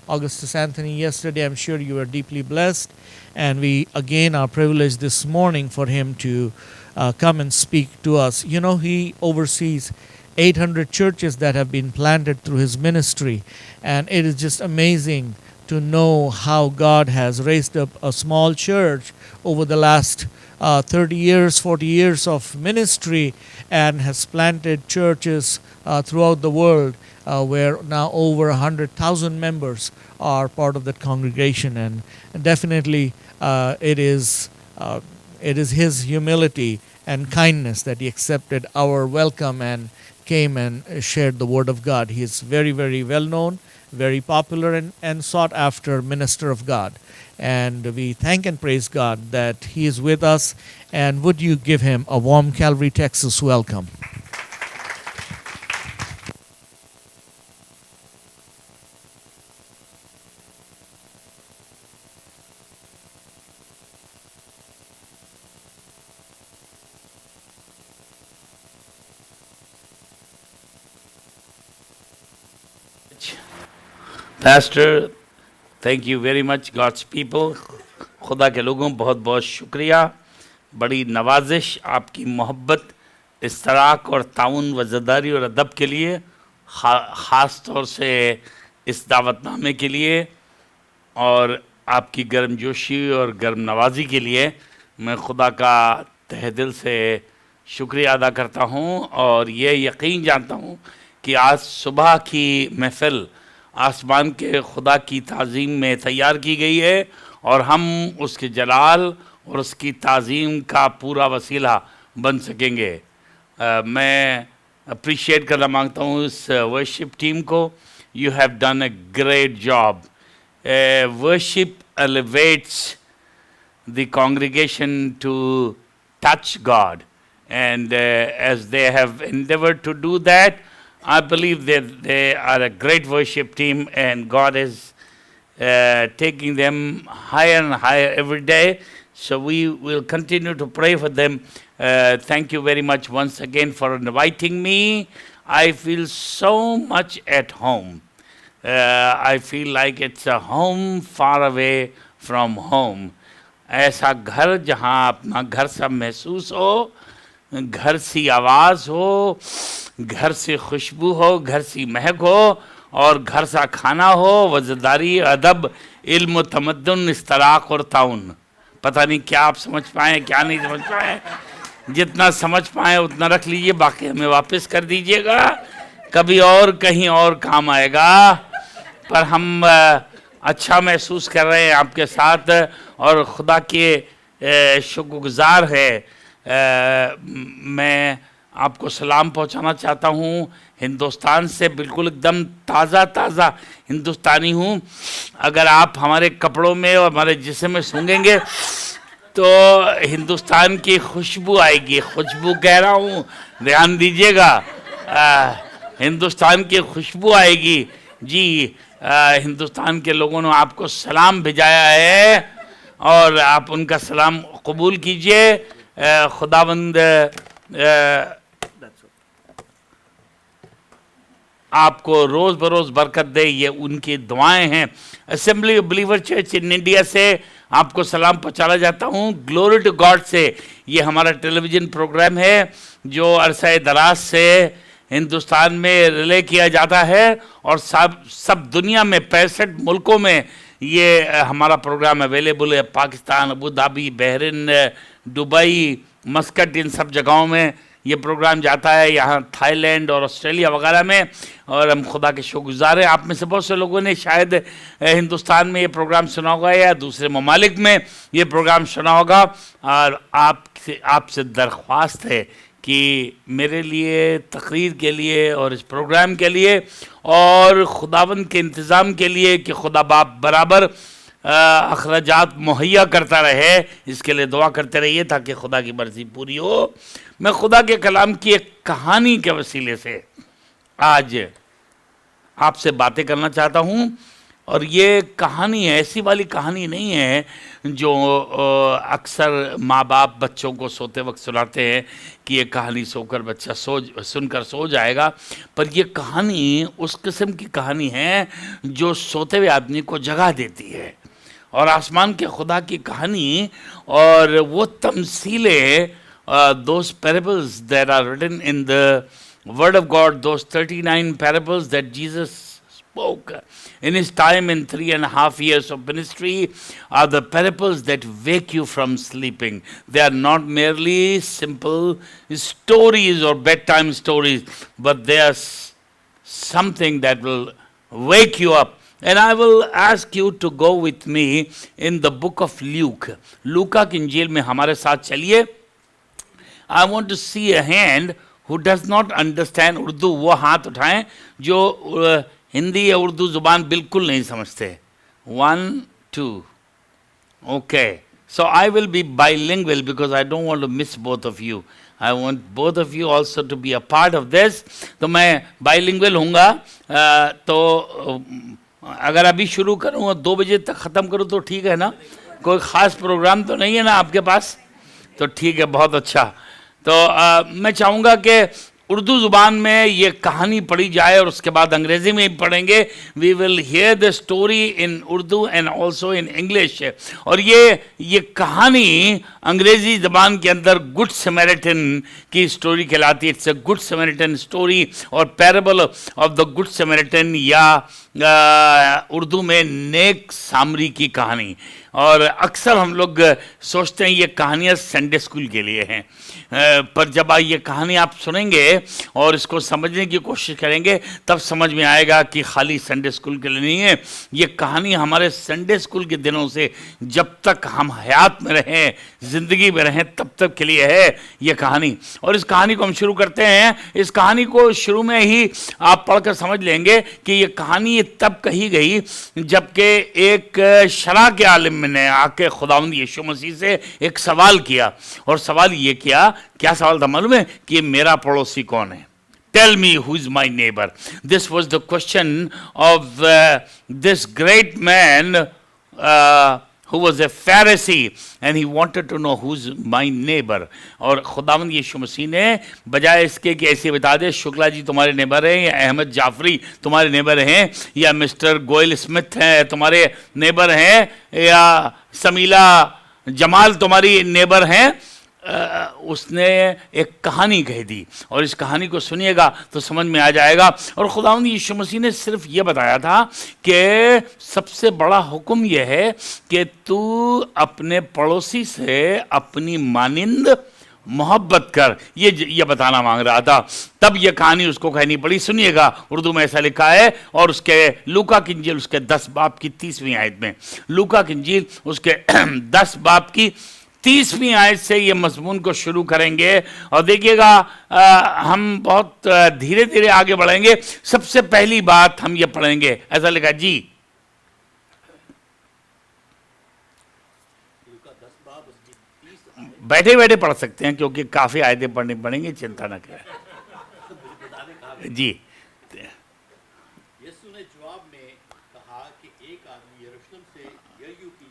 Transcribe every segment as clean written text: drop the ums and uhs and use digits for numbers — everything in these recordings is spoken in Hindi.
Augustus Anthony yesterday. I'm sure you were deeply blessed. And we again are privileged this morning for him to come and speak to us. You know, he oversees 800 churches that have been planted through his ministry. And it is just amazing to know how God has raised up a small church over the last 30 years, 40 years of ministry, and has planted churches throughout the world where now over 100,000 members are part of that congregation. And definitely it is his humility and kindness that he accepted our welcome and came and shared the word of God. He is very, very well known, very popular, and sought after minister of God. And we thank and praise God that he is with us. And would you give him a warm Calvary, Texas welcome? Pastor, thank you very much, God's people. खुदा के लोगों बहुत बहुत शुक्रिया, बड़ी नवाजिश, आपकी मोहब्बत, इस्तराक और ताउन वज़ादारी और अदब के लिए, ख़ास तौर से इस दावतनामे के लिए और आपकी गर्मजोशी और गर्म नवाजी के लिए मैं खुदा का तहे दिल से शुक्रिया अदा करता हूँ और ये यकीन जानता हूँ कि आज सुबह की महफ़िल आसमान के खुदा की ताज़ीम में तैयार की गई है और हम उसके जलाल और उसकी ताज़ीम का पूरा वसीला बन सकेंगे। मैं अप्रिशिएट करना मांगता हूँ इस वर्शिप टीम को। You have done a great job. Worship elevates the congregation to touch God, and as they have endeavored to do that, I believe that they are a great worship team, and God is taking them higher and higher every day. So we will continue to pray for them. Thank you very much once again for inviting me. I feel so much at home. I feel like it's a home far away from home. ऐसा घर जहाँ अपना घर सा महसूस हो, घर सी आवाज़ हो, घर से खुशबू हो, घर सी महक हो और घर सा खाना हो, वज़दारी, अदब, इल्म, तमद्दुन, इस्तराक और ताउन। पता नहीं क्या आप समझ पाएँ, क्या नहीं समझ पाएँ। जितना समझ पाएँ उतना रख लीजिए, बाकी हमें वापस कर दीजिएगा, कभी और कहीं और काम आएगा। पर हम अच्छा महसूस कर रहे हैं आपके साथ और खुदा के शुक्रगुज़ार है। मैं आपको सलाम पहुंचाना चाहता हूं हिंदुस्तान से, बिल्कुल एकदम ताज़ा हिंदुस्तानी हूं। अगर आप हमारे कपड़ों में और हमारे जिस्म में सूंघेंगे तो हिंदुस्तान की खुशबू आएगी। खुशबू कह रहा हूं, ध्यान दीजिएगा, हिंदुस्तान की खुशबू आएगी। जी, हिंदुस्तान के लोगों ने आपको सलाम भिजाया है और आप उनका सलाम कबूल कीजिए। खुदावंद आपको रोज़ बरोज़ बरकत दे, ये उनकी दुआएं हैं। Assembly of believer church in India से आपको सलाम पहुंचाना चाहता हूं। ग्लोरी टू गॉड से ये हमारा टेलीविज़न प्रोग्राम है जो अरसा दराज से हिंदुस्तान में रिले किया जाता है और सब दुनिया में 65 मुल्कों में ये हमारा प्रोग्राम अवेलेबल है। Pakistan, Abu Dhabi, Bahrain, Dubai, Muscat, इन सब जगहों में ये प्रोग्राम जाता है, यहाँ थाईलैंड और ऑस्ट्रेलिया वगैरह में। और हम खुदा के शुक्रगुज़ार हैं। आप में से बहुत से लोगों ने शायद हिंदुस्तान में ये प्रोग्राम सुना होगा या दूसरे ममालिक में ये प्रोग्राम सुना होगा। और आपसे दरख्वास्त है कि मेरे लिए, तकरीर के लिए और इस प्रोग्राम के लिए और खुदावंद के इंतज़ाम के लिए कि खुदा बाप बराबर अखराजात मुहैया करता रहे, इसके लिए दुआ करते रहिए ताकि खुदा की मर्ज़ी पूरी हो। मैं खुदा के कलाम की एक कहानी के वसीले से आज आपसे बातें करना चाहता हूँ और ये कहानी ऐसी वाली कहानी नहीं है जो अक्सर माँ बाप बच्चों को सोते वक्त सुनाते हैं कि ये कहानी सोकर बच्चा सुनकर सो जाएगा, पर ये कहानी उस किस्म की कहानी है जो सोते हुए आदमी को जगा देती है। और आसमान के खुदा की कहानी और वो तमसीलें, those parables that are written in the Word of God, those 39 parables that Jesus spoke in his time in 3.5 years of ministry, are the parables that wake you from sleeping. They are not merely simple stories or bedtime stories, but they are something that will wake you up. And I will ask you to go with me in the book of Luke. लूका की इंजील में हमारे साथ चलिए. I want to see a hand who does not understand Urdu. वो हाथ उठाएं जो हिंदी या उर्दू जुबान बिल्कुल नहीं समझते. 1, 2. Okay. So I will be bilingual because I don't want to miss both of you. I want both of you also to be a part of this. तो मैं bilingual हूँगा. तो अगर अभी शुरू करूँ और 2 बजे तक ख़त्म करूँ तो ठीक है ना? कोई ख़ास प्रोग्राम तो नहीं है ना आपके पास? तो ठीक है, बहुत अच्छा. तो मैं चाहूँगा कि उर्दू ज़ुबान में ये कहानी पढ़ी जाए और उसके बाद अंग्रेज़ी में भी पढ़ेंगे. We will hear the story in Urdu and also in English. और ये कहानी अंग्रेज़ी ज़बान के अंदर गुड समैरिटन की स्टोरी कहलाती है. It's a good Samaritan story और parable of the good Samaritan, या उर्दू में नेक सामरी की कहानी. और अक्सर हम लोग सोचते हैं ये कहानियाँ संडे स्कूल के लिए हैं, पर जब ये कहानी आप सुनेंगे और इसको समझने की कोशिश करेंगे तब समझ में आएगा कि खाली संडे स्कूल के लिए नहीं है. ये कहानी हमारे संडे स्कूल के दिनों से जब तक हम हयात में रहें, ज़िंदगी में रहें, तब तक के लिए है ये कहानी. और इस कहानी को हम शुरू करते हैं. इस कहानी को शुरू में ही आप पढ़कर समझ लेंगे कि ये कहानी तब कही गई जबकि एक शरा के आलिम ने आके खुदावंद यीशु मसीह से एक सवाल किया. और सवाल ये किया, क्या सवाल था मालूम है? कि मेरा पड़ोसी कौन है? Tell me who is my neighbor. This was the question of this great man who was a Pharisee, and he wanted to know who's my neighbor. और खुदावंद यीशु मसीह ने बजाय इसके कि ऐसे बता दे शुक्ला जी तुम्हारे नेबर हैं, या अहमद जाफरी तुम्हारे नेबर हैं, या मिस्टर गोयल स्मिथ हैं तुम्हारे नेबर हैं, या समीला जमाल तुम्हारी नेबर हैं, उसने एक कहानी कह दी. और इस कहानी को सुनिएगा तो समझ में आ जाएगा. और खुदावंद यीशु मसीह ने सिर्फ ये बताया था कि सबसे बड़ा हुक्म यह है कि तू अपने पड़ोसी से अपनी मानिंद मोहब्बत कर. ये बताना मांग रहा था. तब ये कहानी उसको कहनी पड़ी. सुनिएगा, उर्दू में ऐसा लिखा है. और उसके लूका की इंजील उसके 10 बाब की 30वीं आयत में, लूका की इंजील उसके 10 बाब की 30वीं आयत से ये मज़मून को शुरू करेंगे. और देखिएगा, हम बहुत धीरे धीरे आगे बढ़ेंगे. सबसे पहली बात हम ये पढ़ेंगे, ऐसा लिखा जी, बैठे बैठे पढ़ सकते हैं क्योंकि काफ़ी आयतें पढ़नी पड़ेंगी, चिंता न करें जी. यीशु ने जवाब में कहा कि एक आदमी यरूशलेम से यरीहो की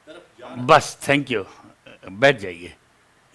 तरफ जा रहा. बस, थैंक यू, बैठ जाइए.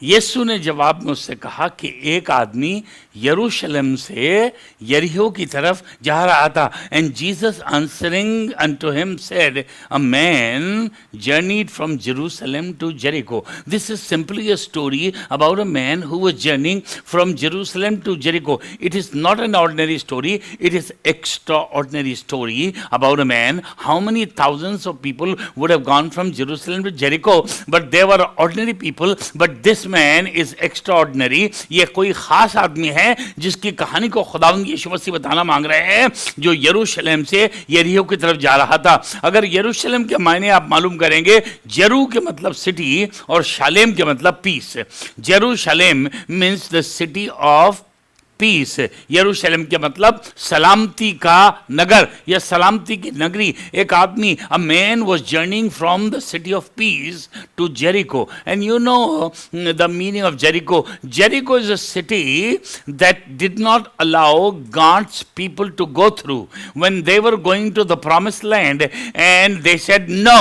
यीशु ने जवाब में उससे कहा कि एक आदमी यरूशलेम से यरीहो की तरफ जा रहा था. And Jesus answering unto him said, a man journeyed from Jerusalem to Jericho. This is simply a story about a man who was journeying from Jerusalem to Jericho. It is not an ordinary story, it is extra ordinary story about a man. How many thousands of people would have gone from Jerusalem to Jericho, but they were ordinary people, but this man is extraordinary. ये कोई खास आदमी है जिसकी कहानी को खुदावंद यीशु मसीह बताना मांग रहे हैं, जो यरूशलेम से यरीहो की तरफ जा रहा था. अगर यरूशलेम के मायने आप मालूम करेंगे, जेरू के मतलब सिटी और शालेम के मतलब peace. Jerusalem means the city of peace. यरूशलेम के मतलब सलामती का नगर या सलामती की नगरी। एक आदमी, a man was journeying from the city of peace to Jericho, and you know the meaning of Jericho. Jericho is a city that did not allow God's people to go through when they were going to the promised land, and they said no.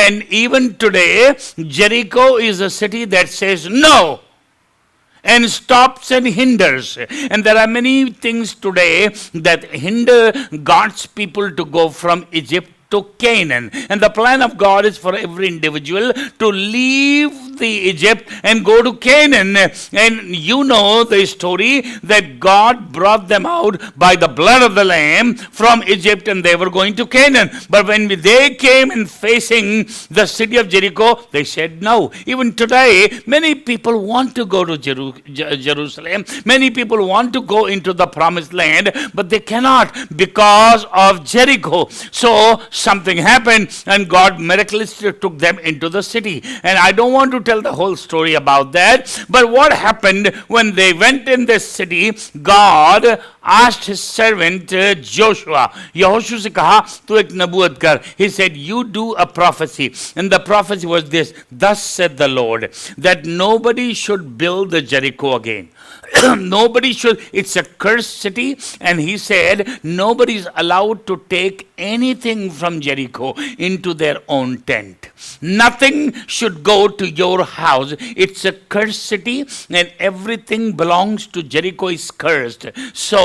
And even today, Jericho is a city that says no and stops and hinders. And there are many things today that hinder God's people to go from Egypt to Canaan. And the plan of God is for every individual to leave the Egypt and go to Canaan. And you know the story that God brought them out by the blood of the Lamb from Egypt, and they were going to Canaan. But when they came and facing the city of Jericho, they said no. Even today, many people want to go to Jerusalem. Many people want to go into the promised land, but they cannot because of Jericho. So something happened, and God miraculously took them into the city. And I don't want to tell the whole story about that, but what happened when they went in this city, God asked his servant Joshua, यहोशू से कहा तू एक नबूवत कर. He said, you do a prophecy, and the prophecy was this: thus said the Lord, that nobody should build the Jericho again. Nobody should. It's a cursed city, and he said nobody is allowed to take anything from Jericho into their own tent. Nothing should go to your house. It's a cursed city, and everything belongs to Jericho is cursed. So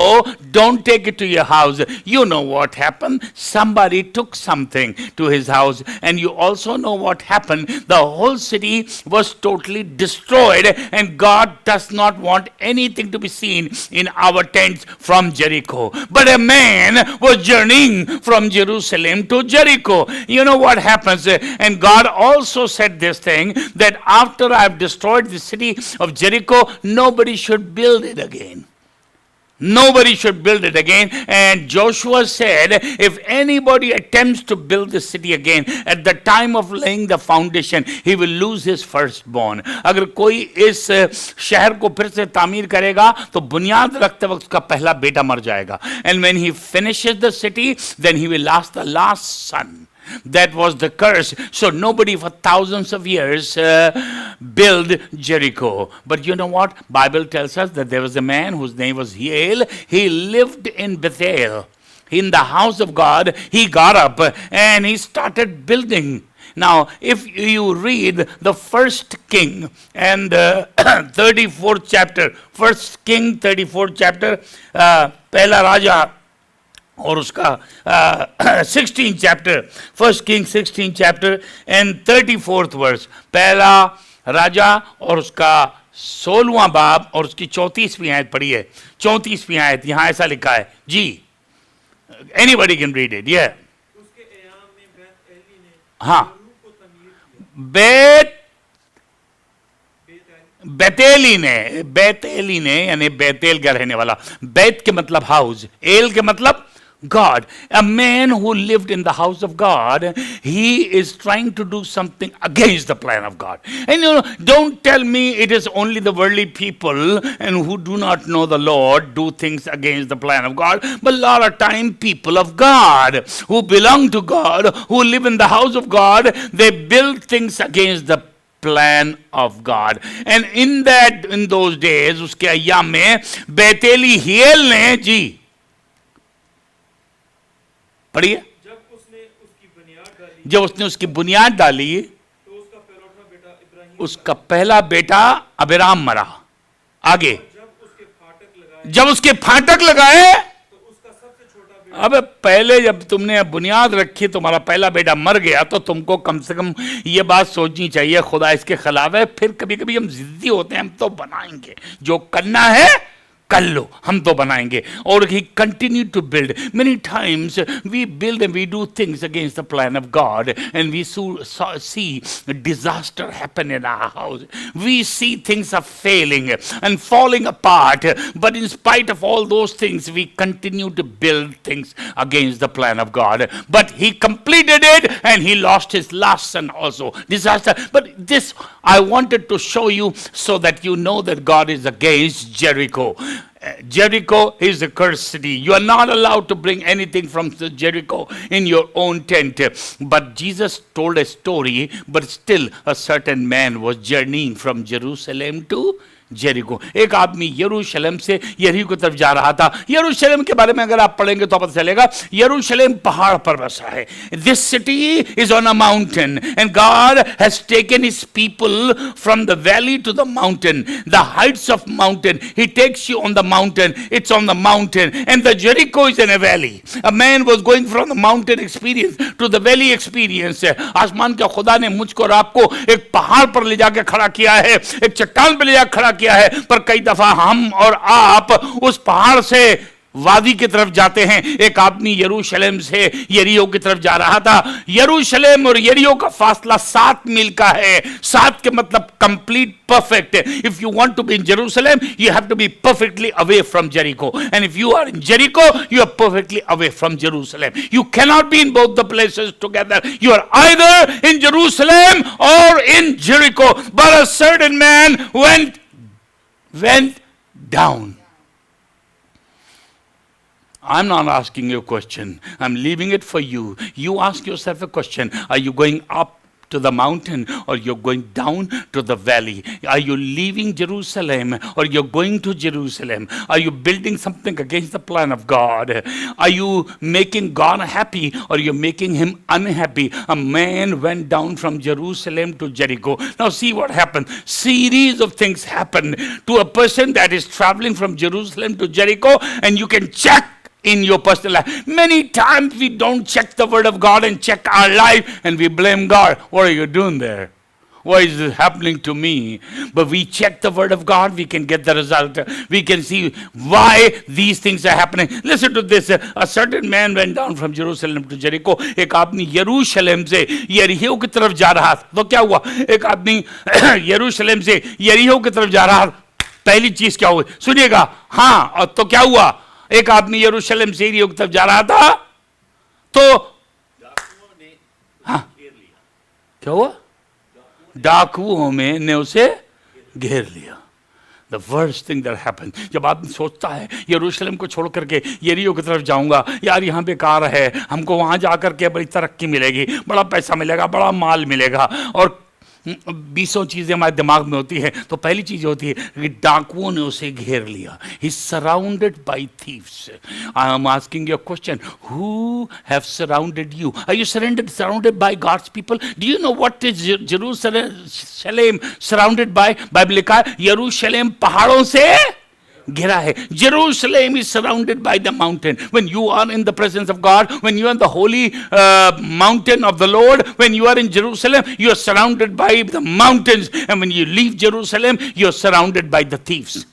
don't take it to your house. You know what happened. Somebody took something to his house, and you also know what happened. The whole city was totally destroyed, and God does not want anything to be seen in our tents from Jericho. But a man was journeying from Jerusalem to Jericho. You know what happens? And God also said this thing, that after I have destroyed the city of Jericho, nobody should build it again. Nobody should build it again. And Joshua said, if anybody attempts to build the city again at the time of laying the foundation, he will lose his firstborn. अगर कोई इस शहर को फिर से तामीर करेगा तो बुनियाद रखते वक्त उसका पहला बेटा मर जाएगा. And when he finishes the city, then he will lose the last son. That was the curse. So nobody for thousands of years built Jericho. But you know what? Bible tells us that there was a man whose name was Hiel. He lived in Bethel. In the house of God, he got up and he started building. Now, if you read the first king and 34th chapter, first king 34th chapter, पहला राजा और उसका 16 chapter, first king 16 chapter and 34th verse, पहला राजा और उसका 16वां बाब और उसकी 34वीं आयत पढ़ी है. 34वीं आयत यहाँ ऐसा लिखा है जी. Anybody can read it. Yeah. उसके एयाम में बैत एली ने हाँ. यरूह को तमीर किया। बेतेली ने यानी बेतेल का रहने वाला. बैत के मतलब हाउस, एल के मतलब God. A man who lived in the house of God, he is trying to do something against the plan of God. And you know, don't tell me it is only the worldly people and who do not know the Lord do things against the plan of God. But a lot of time people of God who belong to God, who live in the house of God, they build things against the plan of God. And in those days, उसके अय्याम में बेतेली हियल ने जी पढ़िए, जब उसने उसकी बुनियाद डाली तो उसका पहलौठा बेटा इब्राहिम, उसका पहला बेटा अबिराम मरा. आगे जब उसके फाटक लगाए तो उसका सबसे छोटा बेटा, अब पहले जब तुमने बुनियाद रखी तुम्हारा पहला बेटा मर गया तो तुमको कम से कम ये बात सोचनी चाहिए खुदा इसके खिलाफ है. फिर कभी कभी हम जिद्दी होते हैं, हम तो बनाएंगे, जो करना है कर लो, हम तो बनाएंगे. और he continued to build. Many times we build and we do things against the plan of God, and we see disaster happen in our house. We see things are failing and falling apart, but in spite of all those things, we continue to build things against the plan of God. But he completed it, and he lost his last son also. Disaster. But this I wanted to show you so that you know that God is against Jericho. Jericho is a cursed city. You are not allowed to bring anything from Jericho in your own tent. But Jesus told a story, but still a certain man was journeying from Jerusalem to Jericho. एक आदमी यरूशलेम से यरीहो की तरफ जा रहा था. यरूशलेम के बारे में अगर आप पढ़ेंगे तो पता चलेगा यरूशलेम पहाड़ पर बसा है. This city is on a mountain and God has taken his people from the valley to the mountain, the heights of mountain. He takes you on the mountain. It's on the mountain and the Jericho is in a valley. A man was going from the mountain experience to the valley experience. आसमान के खुदा ने मुझको और आपको एक पहाड़ पर ले जाके खड़ा किया है, एक चट्टान पर ले जाकर खड़ा किया है. पर कई दफा हम और आप उस पहाड़ से वादी की तरफ जाते हैं. एक आदमी यरूशलेम से यरीहो की तरफ जा रहा था. यरूशलेम और यरीहो का फासला 7 मील का है. 7 के मतलब complete perfect. If you want to be in Jerusalem you have to be perfectly away from Jericho, and if you are in Jericho you are perfectly away from Jerusalem. You can not be in both the places together. You are either in Jerusalem or in Jericho. But a certain man went down. I'm not asking you a question. I'm leaving it for you. You ask yourself a question. Are you going up to the mountain or you're going down to the valley? Are you leaving Jerusalem or you're going to Jerusalem? Are you building something against the plan of God? Are you making God happy or you're making him unhappy? A man went down from Jerusalem to Jericho. Now see what happened. Series of things happened to a person that is traveling from Jerusalem to Jericho, and you can check in your personal life. Many times we don't check the word of God and check our life and we blame God. What are you doing there? Why is this happening to me? But we check the word of God, we can get the result. We can see why these things are happening. Listen to this. A certain man went down from Jerusalem to Jericho. एक आदमी यरूशलेम से यरीहो की तरफ जा रहा था. तो क्या हुआ? एक आदमी यरूशलेम से यरीहो की तरफ जा रहा था. पहली चीज क्या हुई? सुनिएगा. हाँ, और तो क्या हुआ? एक आदमी यरूशलेम से यरीहो की तरफ जा रहा था तो हाँ क्या हुआ? डाकुओं ने उसे घेर लिया. The worst thing that happened. जब आदमी सोचता है यरूशलेम को छोड़ करके यरीहो की तरफ जाऊंगा, यार यहाँ बेकार है, हमको वहां जाकर के बड़ी तरक्की मिलेगी, बड़ा पैसा मिलेगा, बड़ा माल मिलेगा, और 20 चीजें हमारे दिमाग में होती है. तो पहली चीज होती है कि डाकुओं ने उसे घेर लिया. He's surrounded by thieves. I am asking you a question. Who have surrounded you? Are you surrounded by God's people? Do you know what is Jerusalem surrounded by? Bible लिखा है यरूशलेम पहाड़ों से घिरा है. Jerusalem is surrounded by the mountain. When you are in the presence of God, when you are in the holy mountain of the Lord, when you are in Jerusalem, you are surrounded by the mountains. And when you leave Jerusalem, you are surrounded by the thieves.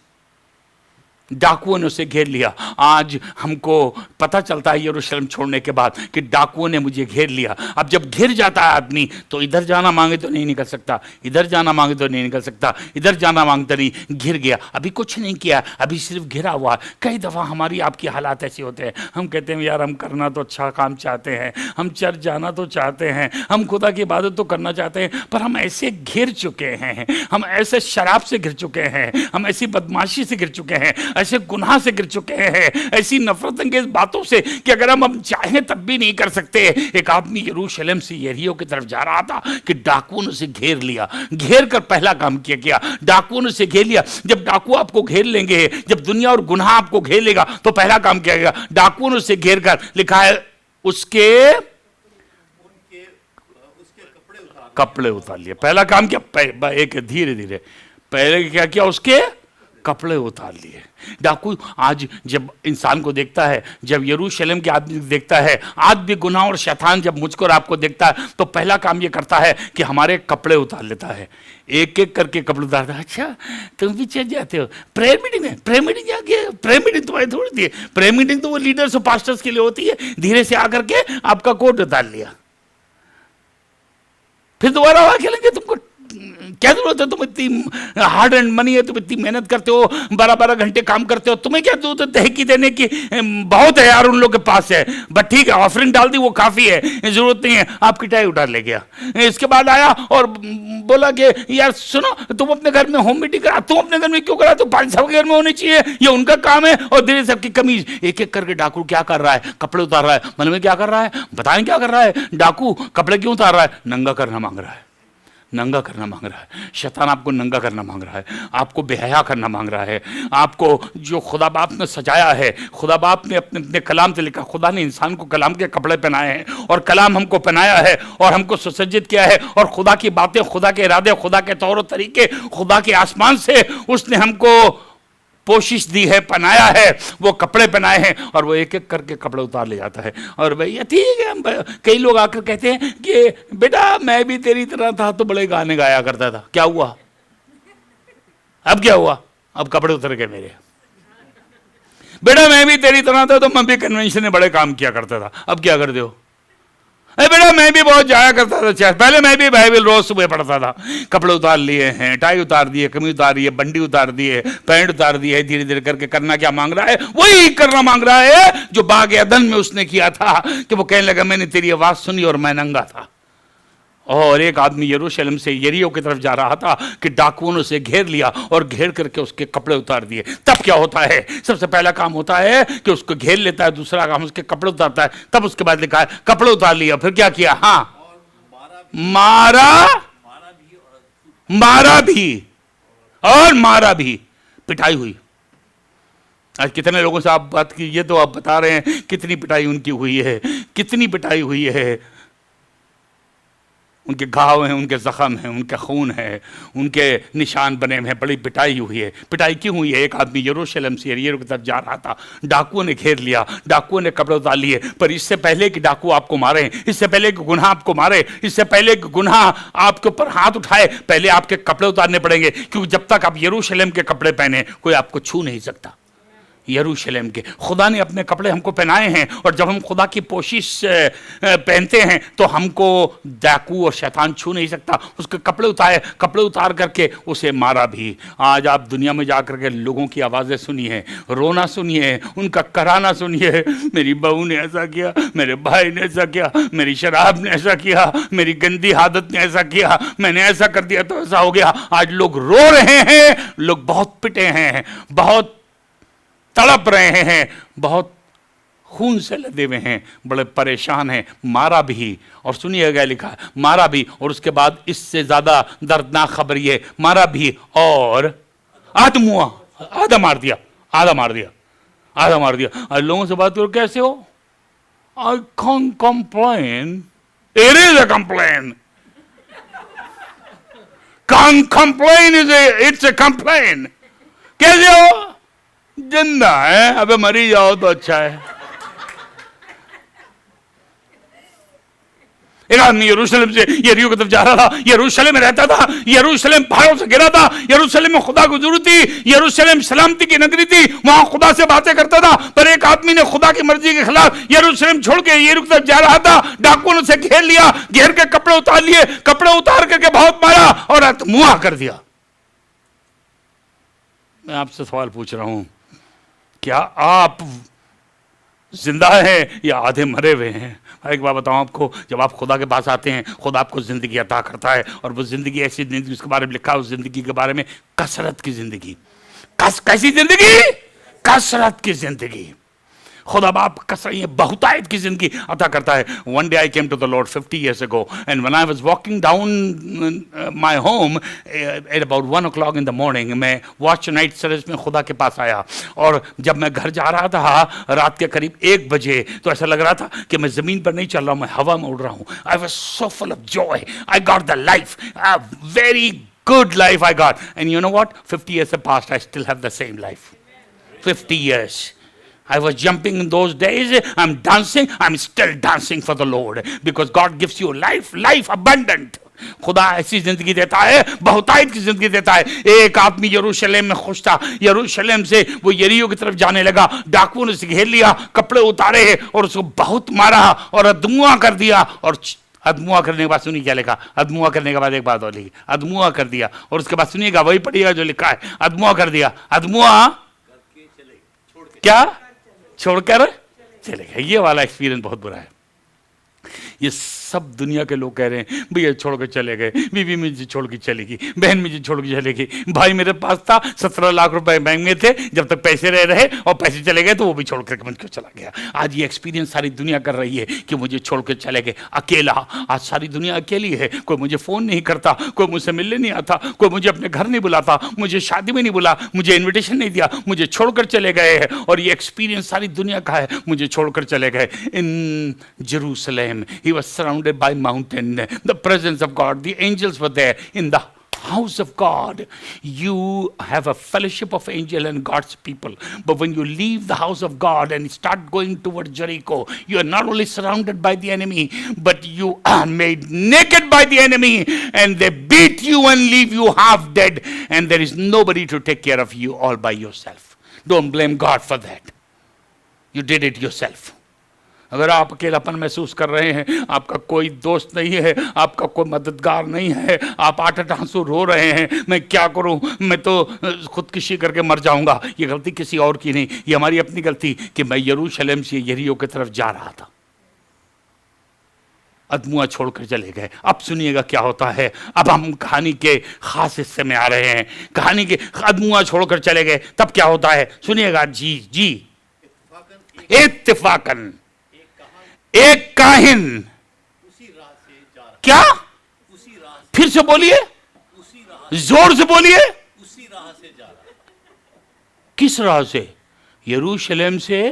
डाकुओं ने उसे घेर लिया. आज हमको पता चलता है यरूशलेम छोड़ने के बाद कि डाकुओं ने मुझे घेर लिया. अब जब घिर जाता है आदमी तो इधर जाना मांगे तो नहीं निकल सकता, इधर जाना मांगे तो नहीं निकल सकता, इधर जाना मांगता नहीं. घिर गया, अभी कुछ नहीं किया, अभी सिर्फ घिरा हुआ. कई दफ़ा हमारी आपकी हालात ऐसे होते हैं. हम कहते हैं यार हम करना तो अच्छा काम चाहते हैं, हम चर्च जाना तो चाहते हैं, हम खुदा की इबादत तो करना चाहते हैं, पर हम ऐसे घिर चुके हैं, हम ऐसे शराब से घिर चुके हैं, हम ऐसी बदमाशी से घिर चुके हैं, ऐसे गुनाह से गिर चुके हैं, ऐसी नफरत अंगेज बातों से कि अगर हम चाहें तब भी नहीं कर सकते. एक आदमी यरूशलेम से यरीहो की तरफ जा रहा था कि डाकुओं ने उसे घेर लिया. घेर कर पहला काम किया. डाकुओं ने उसे घेर लिया. जब डाकू आपको घेर लेंगे, जब दुनिया और गुनाह आपको घेर लेगा तो पहला काम किया गया. डाकुओं ने उसे घेर कर, लिखा है उसके कपड़े उतार लिए. पहला काम किया, एक धीरे धीरे पहले क्या किया, उसके कपड़े उतार लिए. डाकू आज जब इंसान को देखता है, जब यरूशलेम के आदमी देखता है, आज भी गुनाह और शैतान जब मुझको और आपको देखता है तो पहला काम ये करता है कि हमारे कपड़े उतार लेता है. एक एक करके कपड़े उतारता है. अच्छा तुम भी चल जाते हो प्रेयर मीटिंग में? प्रेयर मीटिंग जाके प्रेयर मीटिंग तुम्हारी थोड़ी दी है. प्रेयर मीटिंग तो वो लीडर्स और पास्टर्स के लिए होती है. धीरे से आकर के आपका कोट उतार लिया, फिर दोबारा वहां खेलेंगे. तुमको क्या जरूरत है? तुम इतनी हार्ड एंड मनी है, तुम इतनी मेहनत करते हो, 12-12 घंटे काम करते हो, तुम्हें क्या जरूरत है तहकी देने की? बहुत है यार उन लोग के पास है, बट ठीक है ऑफरिंग डाल दी वो काफी है, जरूरत नहीं है. आपकी टाई उठा ले गया. इसके बाद आया और बोला कि यार सुनो, तुम अपने घर में होम मीटिंग करा, तुम अपने घर में क्यों करा, तो पांच साहब के घर में होनी चाहिए, ये उनका काम है। और धीरे साहब की कमीज एक एक करके डाकू क्या कर रहा है, कपड़े उतार रहा है। मतलब में क्या कर रहा है, बताएं क्या कर रहा है डाकू, कपड़े क्यों उतार रहा है, नंगा करना मांग रहा है, नंगा करना मांग रहा है। शैतान आपको नंगा करना मांग रहा है, आपको बेहया करना मांग रहा है। आपको जो खुदा बाप ने सजाया है, खुदा बाप ने अपने अपने कलाम से लिखा, खुदा ने इंसान को कलाम के कपड़े पहनाए हैं और कलाम हमको पहनाया है और हमको सुसज्जित किया है। और खुदा की बातें, खुदा के इरादे, खुदा के तौर और तरीके, खुदा के आसमान से उसने हमको पोशिश दी है, पहनाया है, वो कपड़े पहनाए हैं। और वो एक एक करके कपड़े उतार ले जाता है। और भैया ठीक है, कई लोग आकर कहते हैं कि बेटा मैं भी तेरी तरह था तो बड़े गाने गाया करता था, क्या हुआ, अब क्या हुआ, अब कपड़े उतर गए मेरे। बेटा मैं भी तेरी तरह था तो मैं भी कन्वेंशन में बड़े काम किया करता था, अब क्या करते हो। अरे बेटा मैं भी बहुत जाया करता था चर्च, पहले मैं भी बाइबल रोज सुबह पढ़ता था। कपड़े उतार लिए हैं, टाई उतार दिए, कमीज उतार दिए, बंडी उतार दिए, पैंट उतार दिए। धीरे धीरे करके करना क्या मांग रहा है, वही करना मांग रहा है जो बाग अदन में उसने किया था, कि वो कहने लगा मैंने तेरी आवाज सुनी और मैं नंगा था। और एक आदमी यरूशलेम से यरीहो की तरफ जा रहा था कि डाकुओं ने उसे घेर लिया और घेर करके उसके कपड़े उतार दिए। तब क्या होता है, सबसे पहला काम होता है कि उसको घेर लेता है, दूसरा काम उसके कपड़े उतारता है। तब उसके बाद लिखा है कपड़े उतार लिया, फिर क्या किया, हाँ मारा भी, पिटाई हुई। आज कितने लोगों से आप बात की, ये तो आप बता रहे हैं कितनी पिटाई उनकी हुई है, कितनी पिटाई हुई है। उनके घाव हैं, उनके जख्म हैं, उनके खून है, उनके निशान बने हुए हैं, बड़ी पिटाई हुई है। पिटाई क्यों हुई है, एक आदमी यरूशलेम से यरीहो की तरफ जा रहा था, डाकुओं ने घेर लिया, डाकुओं ने कपड़े उतार लिए। पर इससे पहले कि डाकू आपको मारे, इससे पहले कि गुनाह आपको मारे, इससे पहले कि गुनाह आपके ऊपर हाथ उठाए, पहले आपके कपड़े उतारने पड़ेंगे। क्योंकि जब तक आप यरूशलेम के कपड़े पहने कोई आपको छू नहीं सकता। यरूशलेम के खुदा ने अपने कपड़े हमको पहनाए हैं, और जब हम खुदा की पोशिश पहनते हैं तो हमको डाकू और शैतान छू नहीं सकता। उसके कपड़े उतार करके उसे मारा भी। आज आप दुनिया में जाकर के लोगों की आवाज़ें सुनिए, रोना सुनिए, उनका कराना सुनिए, मेरी बहू ने ऐसा किया, मेरे भाई ने ऐसा किया, मेरी शराब ने ऐसा किया, मेरी गंदी आदत ने ऐसा किया, मैंने ऐसा कर दिया तो ऐसा हो गया। आज लोग रो रहे हैं, लोग बहुत पिटे हैं, बहुत तड़प रहे हैं, बहुत खून से लदे हुए हैं, बड़े परेशान हैं, मारा भी। और सुनिएगा लिखा है मारा भी, और उसके बाद इससे ज्यादा दर्दनाक खबर ये, मारा भी और आत्मुआ, आधा मार दिया। आज लोगों से बात करो, कैसे हो, I can't complain, it is a complain, can't complain it's a complain. कैसे हो, जिंदा है, अबे मरी जाओ तो अच्छा है। एक आदमी यरूशलेम से यरीहो की तरफ जा रहा था, यरूशलेम में रहता था, यरूशलेम पहाड़ों से गिरा था, यरूशलेम में खुदा की जरूरत थी, यरूशलेम सलामती की नगरी थी, वहां खुदा से बातें करता था। पर एक आदमी ने खुदा की मर्जी के खिलाफ यरूशलेम छोड़ के यरीहो की तरफ जा रहा था, डाकुओं ने उसे घेर लिया, घेर के कपड़े उतार लिए, कपड़े उतार करके बहुत मारा और अतमुआ कर दिया। मैं आपसे सवाल पूछ रहा हूं, क्या आप जिंदा हैं या आधे मरे हुए हैं? एक बात बताऊं आपको, जब आप खुदा के पास आते हैं, खुदा आपको जिंदगी अता करता है, और वो जिंदगी ऐसी जिंदगी, उसके बारे में लिखा है उस जिंदगी के बारे में, कसरत की जिंदगी। कैसी जिंदगी? कसरत की जिंदगी। खुदा बाप कसरत, बहुतायत की जिंदगी अता करता है। One day I came to the Lord 50 years ago, and when I was walking down my home at about 1 o'clock in the morning, मैं वॉच नाइट सर्विस में खुदा के पास आया, और जब मैं घर जा रहा था रात के करीब 1 बजे, तो ऐसा लग रहा था कि मैं जमीन पर नहीं चल रहा हूँ, मैं हवा में उड़ रहा हूँ। I was so full of joy. I got the life, a very good life I got. And you know what? 50 years have passed, I still have the same life. 50 years. I was jumping in those days, I'm dancing, I'm still dancing for the Lord, because God gives you life abundant. खुदा ऐसी जिंदगी देता है, बहुतायत की जिंदगी देता है। एक आदमी यरूशलेम में खुश था, यरूशलेम से वो यरीहो की तरफ जाने लगा, डाकुओं ने उसे घेर लिया, कपड़े उतारे और उसको बहुत मारा और अधमुआ कर दिया। और अधमुआ करने के बाद सुनिए क्या लिखा, अधमुआ करने के बाद एक बात और लिखी, अधमुआ कर दिया, और उसके बाद सुनिएगा वही पढ़िएगा जो लिखा है, अधमुआ कर दिया। अधमुआ क्या? छोड़कर चले गए। ये वाला एक्सपीरियंस बहुत बुरा है। ये सब दुनिया के लोग कह रहे हैं भैया छोड़ के चले गए, बीवी मुझे छोड़ के चली गई, बहन मुझे छोड़ के चली गई, भाई मेरे पास था 17 लाख रुपए बैंक में थे, जब तक पैसे रहे और पैसे चले गए तो वो भी छोड़ कर मुझको चला गया। आज ये एक्सपीरियंस सारी दुनिया कर रही है कि मुझे छोड़ के चले गए, अकेला। आज सारी दुनिया अकेली है, कोई मुझे फोन नहीं करता, कोई मुझसे मिलने नहीं आता, कोई मुझे अपने घर नहीं बुलाता, मुझे शादी में नहीं बुला, मुझे इन्विटेशन नहीं दिया, मुझे छोड़कर चले गए हैं। और ये एक्सपीरियंस सारी दुनिया का है, मुझे छोड़कर चले गए। In Jerusalem he was surrounded by mountain, the presence of God, the angels were there in the house of God. You have a fellowship of angel and God's people, but when you leave the house of God and start going toward Jericho, you are not only surrounded by the enemy, but you are made naked by the enemy, and they beat you and leave you half dead, and there is nobody to take care of you all by yourself. Don't blame God for that. You did it yourself. अगर आप अकेलापन महसूस कर रहे हैं, आपका कोई दोस्त नहीं है, आपका कोई मददगार नहीं है, आप आठ आंसू रो रहे हैं, मैं क्या करूं, मैं तो खुदकुशी करके मर जाऊंगा, ये गलती किसी और की नहीं, ये हमारी अपनी गलती कि मैं यरूशलेम से यरीहो की तरफ जा रहा था, अदमुआ छोड़कर चले गए। अब सुनिएगा क्या होता है। अब हम कहानी के खास हिस्से में आ रहे हैं। कहानी के अदमुआ छोड़कर चले गए, तब क्या होता है सुनिएगा। जी इत्तिफाकन एक काहिन उसी राह से जा रहा, क्या, उसी राह से, फिर से बोलिए, उसी राह, जोर से बोलिए, उसी राह से जा रहा। किस राह से? यरूशलेम से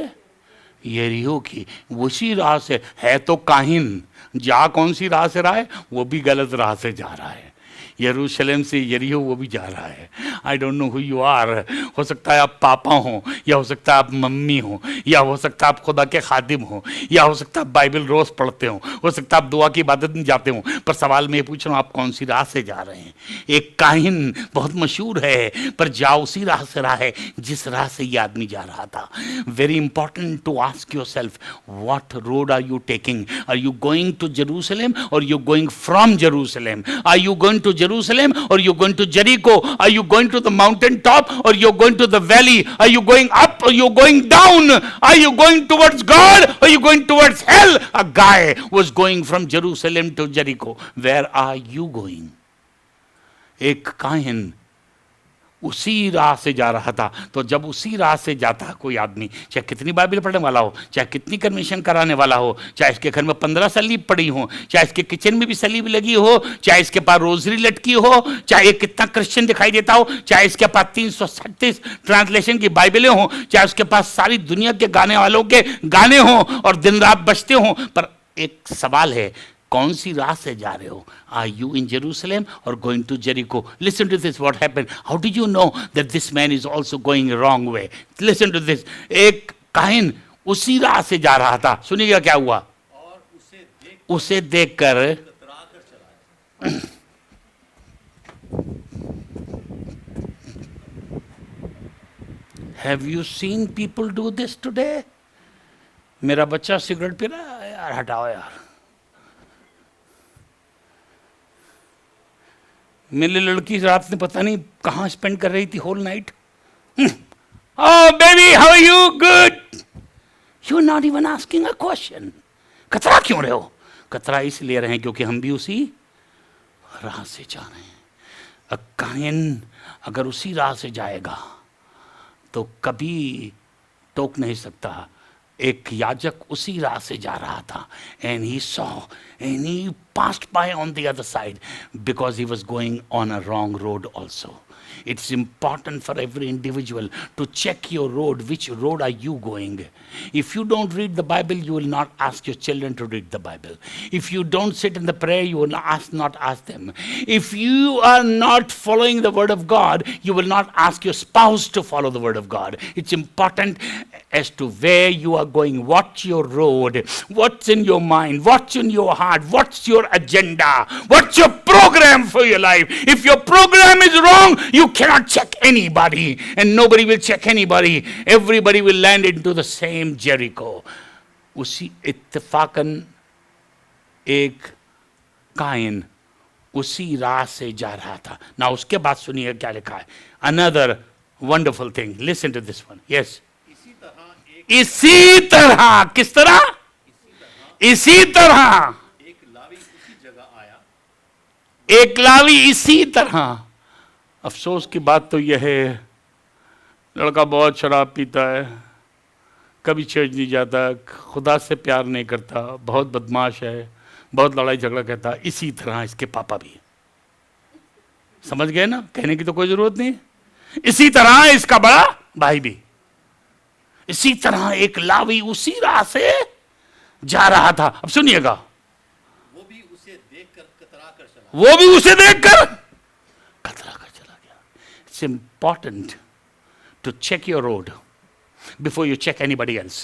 यरीहो की उसी राह से। है तो काहिन, जा कौन सी राह से रहा है? वो भी गलत राह से जा रहा है। यरूशलेम से यरीहो वो भी जा रहा है। I don't know who you are. हो सकता है आप पापा हो, या हो सकता है आप मम्मी हो, या हो सकता है आप खुदा के खादिम हो, या हो सकता है आप बाइबल रोज पढ़ते हो सकता है आप दुआ की इबादत में जाते हो, पर सवाल मैं ये पूछ रहा हूँ आप कौन सी राह से जा रहे हैं? एक काहिन बहुत मशहूर है, पर जा उसी राह से रहा है जिस राह से ये आदमी जा रहा था। Very important to ask yourself, what road are you taking? Are you going to Jerusalem or you going from Jerusalem? Are you going to Jerusalem or you going to Jericho? Are you going to the mountain top or you going to the valley? Are you going up or you going down? Are you going towards God or you going towards hell? A guy was going from Jerusalem to Jericho. Where are you going? एक काहिन उसी राह से जा रहा था। तो जब उसी राह से जाता कोई आदमी, चाहे कितनी बाइबल पढ़ने वाला हो, चाहे कितनी कन्वेंशन कराने वाला हो, चाहे इसके घर में 15 सलीब पड़ी हो, चाहे इसके किचन में भी सलीब लगी हो, चाहे इसके पास रोजरी लटकी हो, चाहे कितना क्रिश्चियन दिखाई देता हो, चाहे इसके पास 337 ट्रांसलेशन की बाइबलें हो, चाहे उसके पास सारी दुनिया के गाने वालों के गाने हो और दिन रात बजते हो, पर एक सवाल है, कौन सी राह से जा रहे हो? Are you in Jerusalem or going to Jericho? Listen to this, what happened. How did you know that this man is also going wrong way? Listen to this. एक काहिन उसी राह से जा रहा था। सुनिएगा क्या हुआ। और उसे देखकर कतरा कर चला। Have you seen people do this today? मेरा बच्चा सिगरेट पी रहा है, यार हटाओ यार। मेरी लड़की रात में पता नहीं कहाँ स्पेंड कर रही थी whole night. Oh baby, how are you? Good. You're not even asking a question. कतरा क्यों रहे हो? कतरा इसलिए रहे हैं क्योंकि हम भी उसी राह से जा रहे हैं। काहिन अगर उसी राह से जाएगा तो कभी टोक नहीं सकता। एक याजक उसी राह से जा रहा था, and he saw and he passed by on the other side because he was going on a wrong road also. It's important for every individual to check your road. Which road are you going? If you don't read the Bible, you will not ask your children to read the Bible. If you don't sit in the prayer, you will not ask them. If you are not following the word of God, you will not ask your spouse to follow the word of God. It's important as to where you are going. What's your road? What's in your mind? What's in your heart? What's your agenda? What's your program for your life? If your program is wrong, you cannot check anybody, and nobody will check anybody. Everybody will land into the same Jericho. उसी इत्तेफाकन एक काइन उसी राह से जा रहा था ना। उसके बाद सुनिए क्या लिखा है। Another wonderful thing. Listen to this one. Yes. इसी तरह किस तरह? इसी तरह एकलावी इसी तरह, अफसोस की बात तो यह है, लड़का बहुत शराब पीता है, कभी चर्च नहीं जाता, खुदा से प्यार नहीं करता, बहुत बदमाश है, बहुत लड़ाई झगड़ा करता, इसी तरह इसके पापा भी। समझ गए ना, कहने की तो कोई जरूरत नहीं। इसी तरह इसका बड़ा भाई भी, इसी तरह एक लावी उसी राह से जा रहा था। अब सुनिएगा, वो भी उसे देखकर कतरा कर चला। वो भी उसे देखकर कतरा कर चला गया। It's important to check your road before you check anybody else.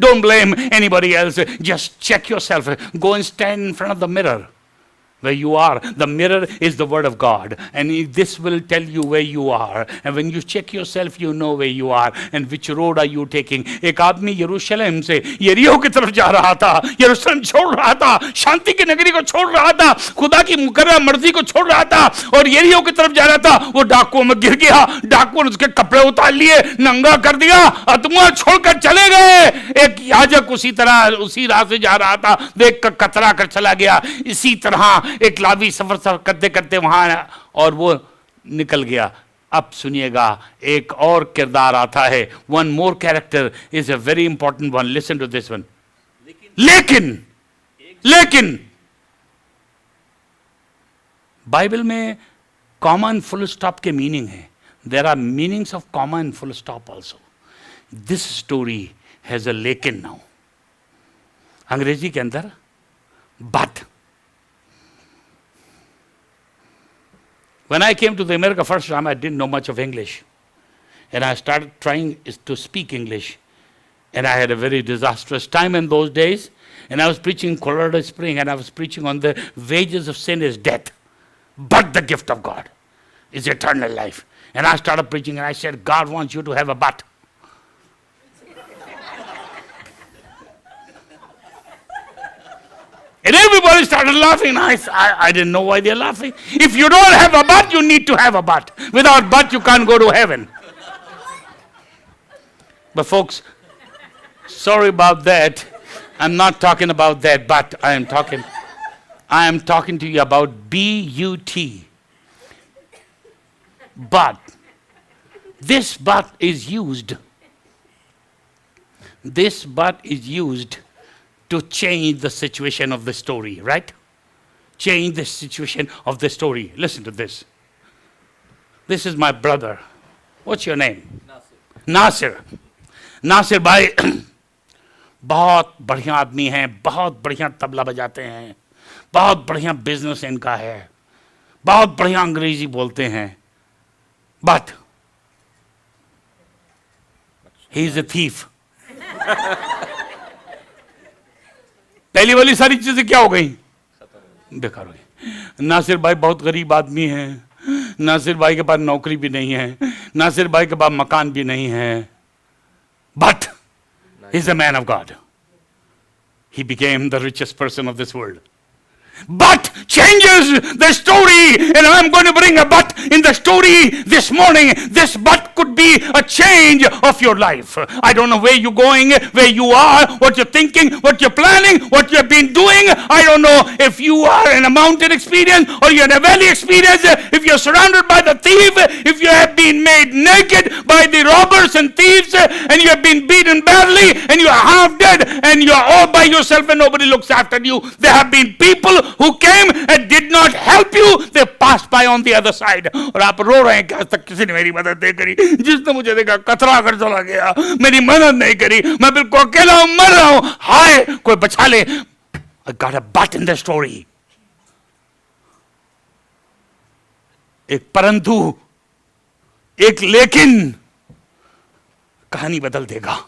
Don't blame anybody else. Just check yourself. Go and stand in front of the mirror where you are. The mirror is the word of God, and this will tell you where you are. And when you check yourself, you know where you are and which road are you taking. एक आदमी यरूशलेम से यरीहो की तरफ जा रहा था, यरूशलेम छोड़ रहा था, शांति की नगरी को छोड़ रहा था, खुदा की मुकर्रर मर्जी को छोड़ रहा था और यरीहो की तरफ जा रहा था। वो डाकुओं में गिर गया, डाकुओं ने उसके कपड़े उतार लिए, नंगा कर दिया, अदमुआ छोड़कर चले गए। एक याजक उसी तरह उसी राह से जा रहा था, देखकर कतरा कर चला गया। इसी तरह एक लावी सफर करते करते वहां और वो निकल गया। अब सुनिएगा, एक और किरदार आता है। One more character is a very important one. Listen to this one. लेकिन बाइबल में कॉमा एंड फुल स्टॉप के मीनिंग है। There are meanings of comma and full stop also. This story has a लेकिन नाउ। अंग्रेजी के अंदर but. When I came to the America first time, I didn't know much of English. And I started trying to speak English. And I had a very disastrous time in those days. And I was preaching in Colorado Springs, and I was preaching on the wages of sin is death. But the gift of God is eternal life. And I started preaching, and I said, God wants you to have a but. And everybody started laughing. I didn't know why they're laughing. If you don't have a but, you need to have a but. Without but, you can't go to heaven. But folks, sorry about that. I'm not talking about that but. I am talking to you about B-U-T. But. This but is used. This but is used to change the situation of the story, right? Change the situation of the story. Listen to this. This is my brother. What's your name? Nasir. Nasir भाई बहुत बढ़िया आदमी हैं, बहुत बढ़िया तबला बजाते हैं, बहुत बढ़िया बिजनेस इनका है, बहुत बढ़िया अंग्रेजी बोलते हैं, but he is a thief. पहली वाली सारी चीजें क्या हो गई? बेकार हो गई। नासिर भाई बहुत गरीब आदमी है, नासिर भाई के पास नौकरी भी नहीं है, नासिर भाई के पास मकान भी नहीं है, but he is a man of God. He became the richest person of this world. But changes the story, and I'm going to bring a but in the story this morning. This but could be a change of your life. I don't know where you're going, where you are, what you're thinking, what you're planning, what you've been doing. I don't know if you are in a mountain experience or you're in a valley experience, if you're surrounded by the thief, if you have been made naked by the robbers and thieves, and you have been beaten badly, and you're half dead, and you're all by yourself and nobody looks after you. There have been people who came and did not help you. They passed by on the other side. और आप रो रहे हैं कि आज तक किसी ने मेरी मदद नहीं करी, जिसने मुझे देखा कतरा कर चला गया, मेरी मदद नहीं करी, मैं बिल्कुल अकेला हूं, मर रहा हूं, हाय कोई बचा ले. I got a but in the story. एक परंतु, एक लेकिन कहानी बदल देगा.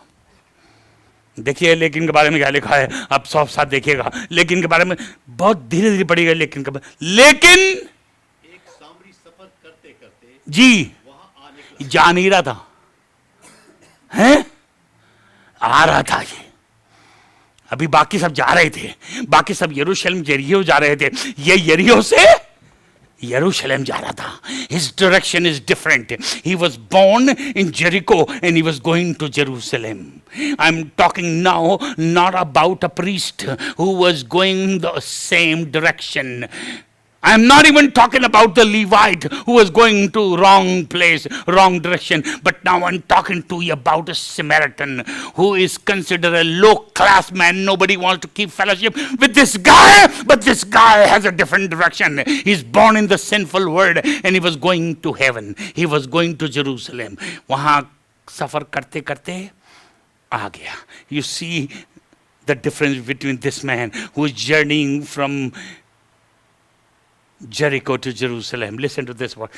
देखिए लेकिन के बारे में क्या लिखा है, आप साफ साफ देखिएगा. लेकिन के बारे में बहुत धीरे धीरे पढ़िएगा. लेकिन के लेकिन एक सामरी सफर करते करते जी वहां आने जा नहीं रहा था, हैं आ रहा था. ये अभी बाकी सब जा रहे थे, बाकी सब यरूशलेम यरीहो जा रहे थे, ये यरीहो से यरूशलेम जा रहा था. His direction is different. He was born in Jericho and he was going to Jerusalem. I'm talking now not about a priest who was going the same direction. I'm not even talking about the Levite who was going to wrong place, wrong direction. But now I'm talking to you about a Samaritan who is considered a low-class man. Nobody wants to keep fellowship with this guy, but this guy has a different direction. He's born in the sinful world and he was going to heaven. He was going to Jerusalem. वहाँ सफर करते करते आ गया. You see the difference between this man who is journeying from Jericho to Jerusalem. Listen to this word.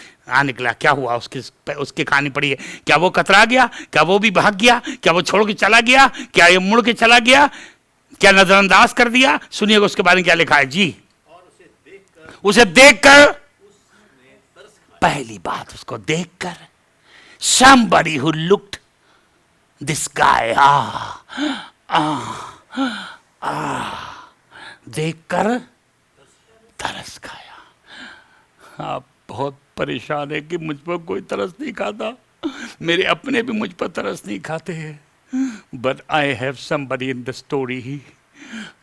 निकला. क्या हुआ? उसकी कहानी पढ़ी है. क्या वो कतरा गया? क्या वो भी भाग गया? क्या वो छोड़ के चला गया? क्या ये मुड़ के चला गया? क्या नजरअंदाज कर दिया? सुनिएगा उसके बारे में क्या लिखा है जी. उसे देखकर पहली बात उसको देखकर somebody who looked this guy देखकर तरस खाया. आप बहुत परेशान है कि मुझ पर कोई तरस नहीं खाता. मेरे अपने भी मुझ पर तरस नहीं खाते हैं. But I have somebody in the story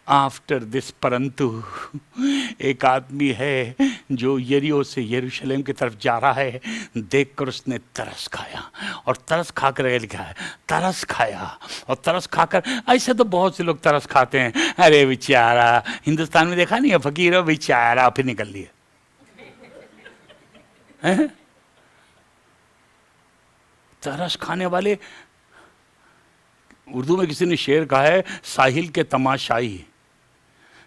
after this. परंतु एक आदमी है जो यरीहो से यरूशलेम की तरफ जा रहा है. देखकर उसने तरस खाया. और तरस खाकर लिखा है तरस खाया. और तरस खाकर, ऐसे तो बहुत से लोग तरस खाते हैं. अरे बेचारा, हिंदुस्तान में देखा नहीं है फकीर बेचारा, फिर निकल लिए. तरस खाने वाले. उर्दू में किसी ने शेर कहा है साहिल के तमाशाई.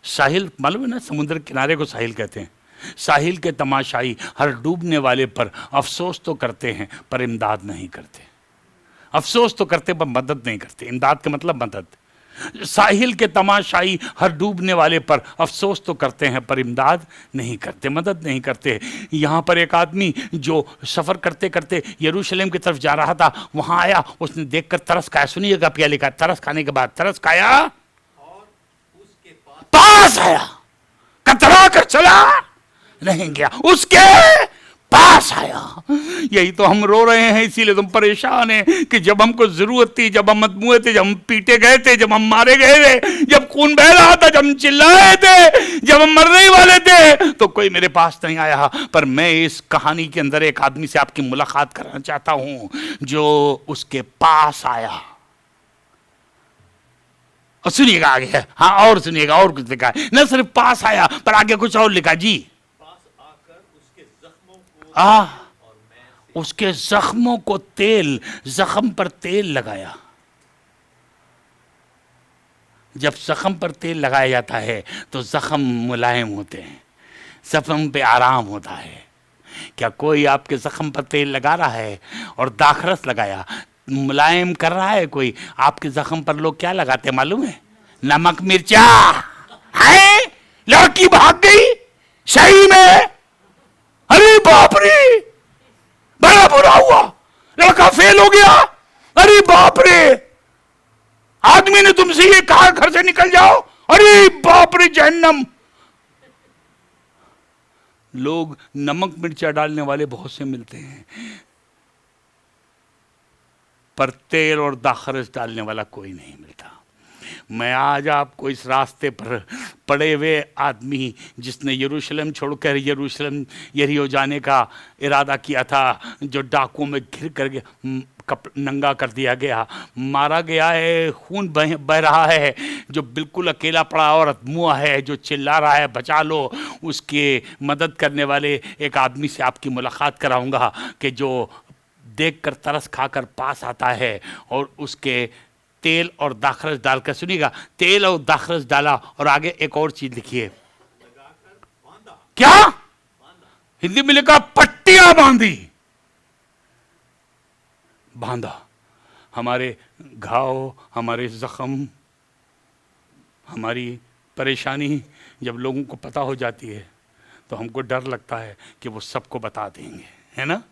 साहिल मालूम है ना, समुद्र किनारे को साहिल कहते हैं. साहिल के तमाशाई हर डूबने वाले पर अफसोस तो करते हैं पर इमदाद नहीं करते. अफसोस तो करते पर मदद नहीं करते. इमदाद का मतलब मदद. साहिल के तमाशाई हर डूबने वाले पर अफसोस तो करते हैं पर इमदाद नहीं करते, मदद नहीं करते. यहाँ पर एक आदमी जो सफ़र करते करते यरूशलेम की तरफ जा रहा था, वहाँ आया. उसने देखकर तरस खाया. सुनिएगा क्या लिखा. तरस खाने के बाद तरस खाया और उसके पास आया. कतरा कर चला नहीं गया, उसके पास आया. यही तो हम रो रहे हैं, इसीलिए तुम परेशान हैं कि जब हमको जरूरत थी, जब हम मजबूर थे, जब हम पीटे गए थे, जब हम मारे गए थे, जब खून बह रहा था, जब हम चिल्लाए थे, जब हम मरने ही वाले थे, तो कोई मेरे पास नहीं आया. पर मैं इस कहानी के अंदर एक आदमी से आपकी मुलाकात करना चाहता हूं जो उसके पास आया. और सुनिएगा आगे है. हाँ, और सुनिएगा और कुछ लिखा है. न सिर्फ पास आया पर आगे कुछ और लिखा जी. उसके जख्मों को तेल, जख्म पर तेल लगाया. जब जख्म पर तेल लगाया जाता है तो जख्म मुलायम होते हैं, जख्म पे आराम होता है. क्या कोई आपके जख्म पर तेल लगा रहा है और दाखरस लगाया, मुलायम कर रहा है कोई? आपके जख्म पर लोग क्या लगाते हैं मालूम है? नमक मिर्चा. है लड़की भाग गई सही में, अरे बाप रे, बड़ा बुरा हुआ, लड़का फेल हो गया, अरे बाप रे, आदमी ने तुमसे ये कहा घर से निकल जाओ, अरे बाप रे जहन्नम. लोग नमक मिर्चा डालने वाले बहुत से मिलते हैं, पर तेल और दाखरस डालने वाला कोई नहीं मिलता. मैं आज आपको इस रास्ते पर पड़े हुए आदमी जिसने यरूशलेम छोड़कर यरीहो जाने का इरादा किया था, जो डाकुओं में घिर कर नंगा कर दिया गया, मारा गया है, खून बह रहा है, जो बिल्कुल अकेला पड़ा और मुआ है, जो चिल्ला रहा है बचा लो, उसके मदद करने वाले एक आदमी से आपकी मुलाकात कराऊंगा कि जो देखकर तरस खाकर पास आता है और उसके तेल और दाखरस डालकर. सुनिएगा, तेल और दाखरस डाला और आगे एक और चीज लिखिए. क्या हिंदी में लिखा? पट्टियां बांधी. बांधा. हमारे घाव, हमारे जख्म, हमारी परेशानी जब लोगों को पता हो जाती है तो हमको डर लगता है कि वो सबको बता देंगे, है ना?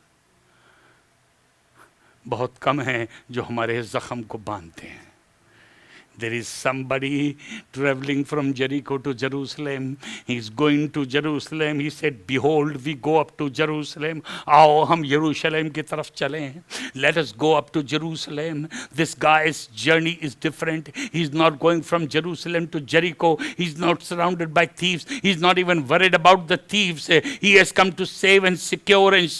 बहुत कम हैं जो हमारे जख्म को बांधते हैं. There is somebody traveling from Jericho to Jerusalem. He's going to Jerusalem. He said, behold, we go up to Jerusalem. आओ हम यरूशलेम की तरफ चलें. Let us go up to Jerusalem. This guy's journey is different. He's not going from Jerusalem to Jericho. He's not surrounded by thieves. He's not even worried about the thieves. He has come to save and secure and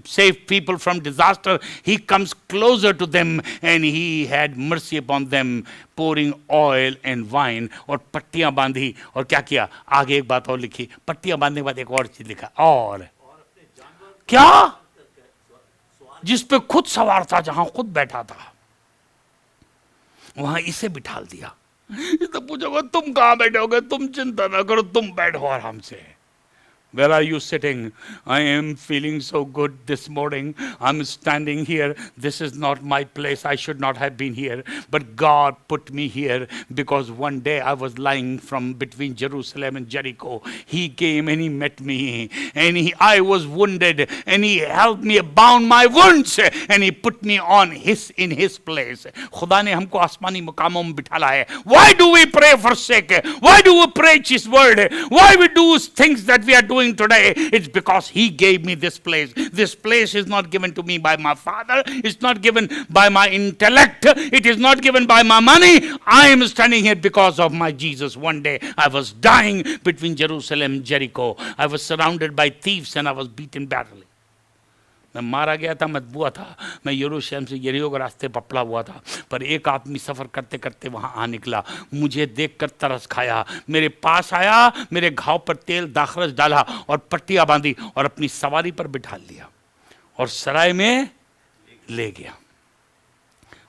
save people from disaster. He comes closer to them and he had mercy upon them, pouring oil and wine. और पट्टियां बांधी. और क्या किया? आगे एक बात और लिखी. पट्टियां बांधने के बाद एक और चीज लिखा. और क्या? जिस पे खुद सवार था, जहां खुद बैठा था, वहां इसे बिठाल दिया. तो पूछोगे तुम कहां बैठोगे? तुम चिंता ना करो, तुम बैठो आराम से. Where are you sitting? I am feeling so good this morning. I'm standing here. This is not my place. I should not have been here. But God put me here because one day I was lying from between Jerusalem and Jericho. He came and he met me. And I was wounded. And he helped me, bound my wounds. And he put me in his place. खुदा ने हमको आसमानी मुकामों में बिठाला है. Why do we pray for sick? Why do we preach his word? Why we do things that we are doing today? It's because he gave me this place. This place is not given to me by my father. It's not given by my intellect. It is not given by my money. I am standing here because of my Jesus. One day I was dying between Jerusalem and Jericho. I was surrounded by thieves and I was beaten badly. मैं मारा गया था, मतबुआ था. मैं यरूशलेम से यरीहो के रास्ते पर पड़ा हुआ था. पर एक आदमी सफ़र करते करते वहाँ आ निकला. मुझे देखकर तरस खाया. मेरे पास आया, मेरे घाव पर तेल दाखरस डाला और पट्टियाँ बांधी और अपनी सवारी पर बिठा लिया और सराय में ले गया.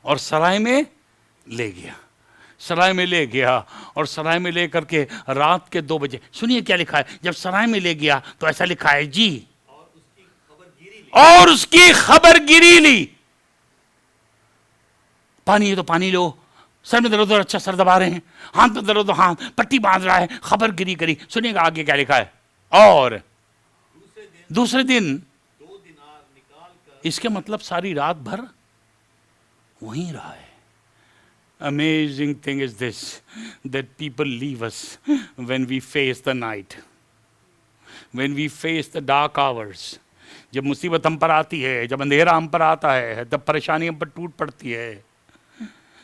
और सराय में ले गया. सराय में ले गया और सराय में ले करके रात के 2 बजे. सुनिए क्या लिखा है. जब सराय में ले गया तो ऐसा लिखा है जी, और उसकी खबरगिरी ली. पानी है तो पानी लो, सर में दर्द हो अच्छा सर दबा रहे हैं, हाथ में दर्द हो हाथ, पट्टी बांध रहा है, खबरगिरी करी. सुनिएगा आगे क्या लिखा है. और दूसरे दिन 2 दिनार निकाल कर. इसके मतलब सारी रात भर वहीं रहा है. Amazing thing is this, that people leave us when we face the night, when we face the dark hours. जब मुसीबत हम पर आती है, जब अंधेरा हम पर आता है, तब परेशानी हम पर टूट पड़ती है.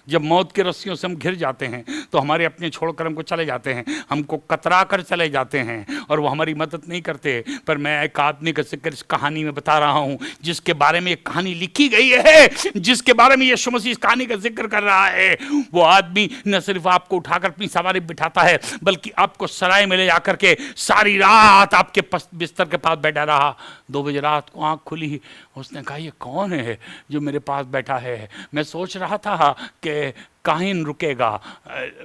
जब मौत के रस्सियों से हम घिर जाते हैं तो हमारे अपने छोड़कर हमको चले जाते हैं, हमको कतरा कर चले जाते हैं और वो हमारी मदद नहीं करते. पर मैं एक आदमी का जिक्र इस कहानी में बता रहा हूँ जिसके बारे में एक कहानी लिखी गई है, जिसके बारे में यीशु मसीह इस कहानी का जिक्र कर रहा है. वो आदमी न सिर्फ आपको उठाकर अपनी सवारी बिठाता है, बल्कि आपको सराय में ले जाकर के सारी रात आपके बिस्तर के पास बैठा रहा. 2 बजे रात को आँख खुली, उसने कहा ये कौन है जो मेरे पास बैठा है. मैं सोच रहा था कि काहिन रुकेगा,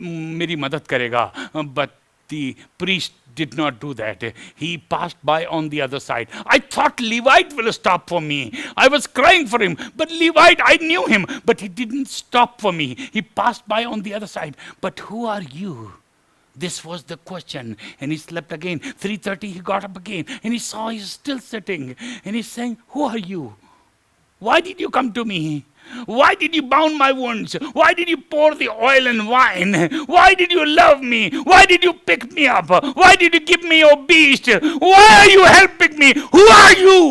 मेरी मदद करेगा. but the priest did not do that. He passed by on the other side. I thought Levite will stop for me. I was crying for him, but Levite, I knew him, but he didn't stop for me. He passed by on the other side. But who are you? This was the question. And he slept again. 3:30 he got up again and he saw he's still sitting and he's saying, who are you? Why did you come to me? Why did you bound my wounds? Why did you pour the oil and wine? Why did you love me? Why did you pick me up? Why did you give me your beast? Why are you helping me? Who are you?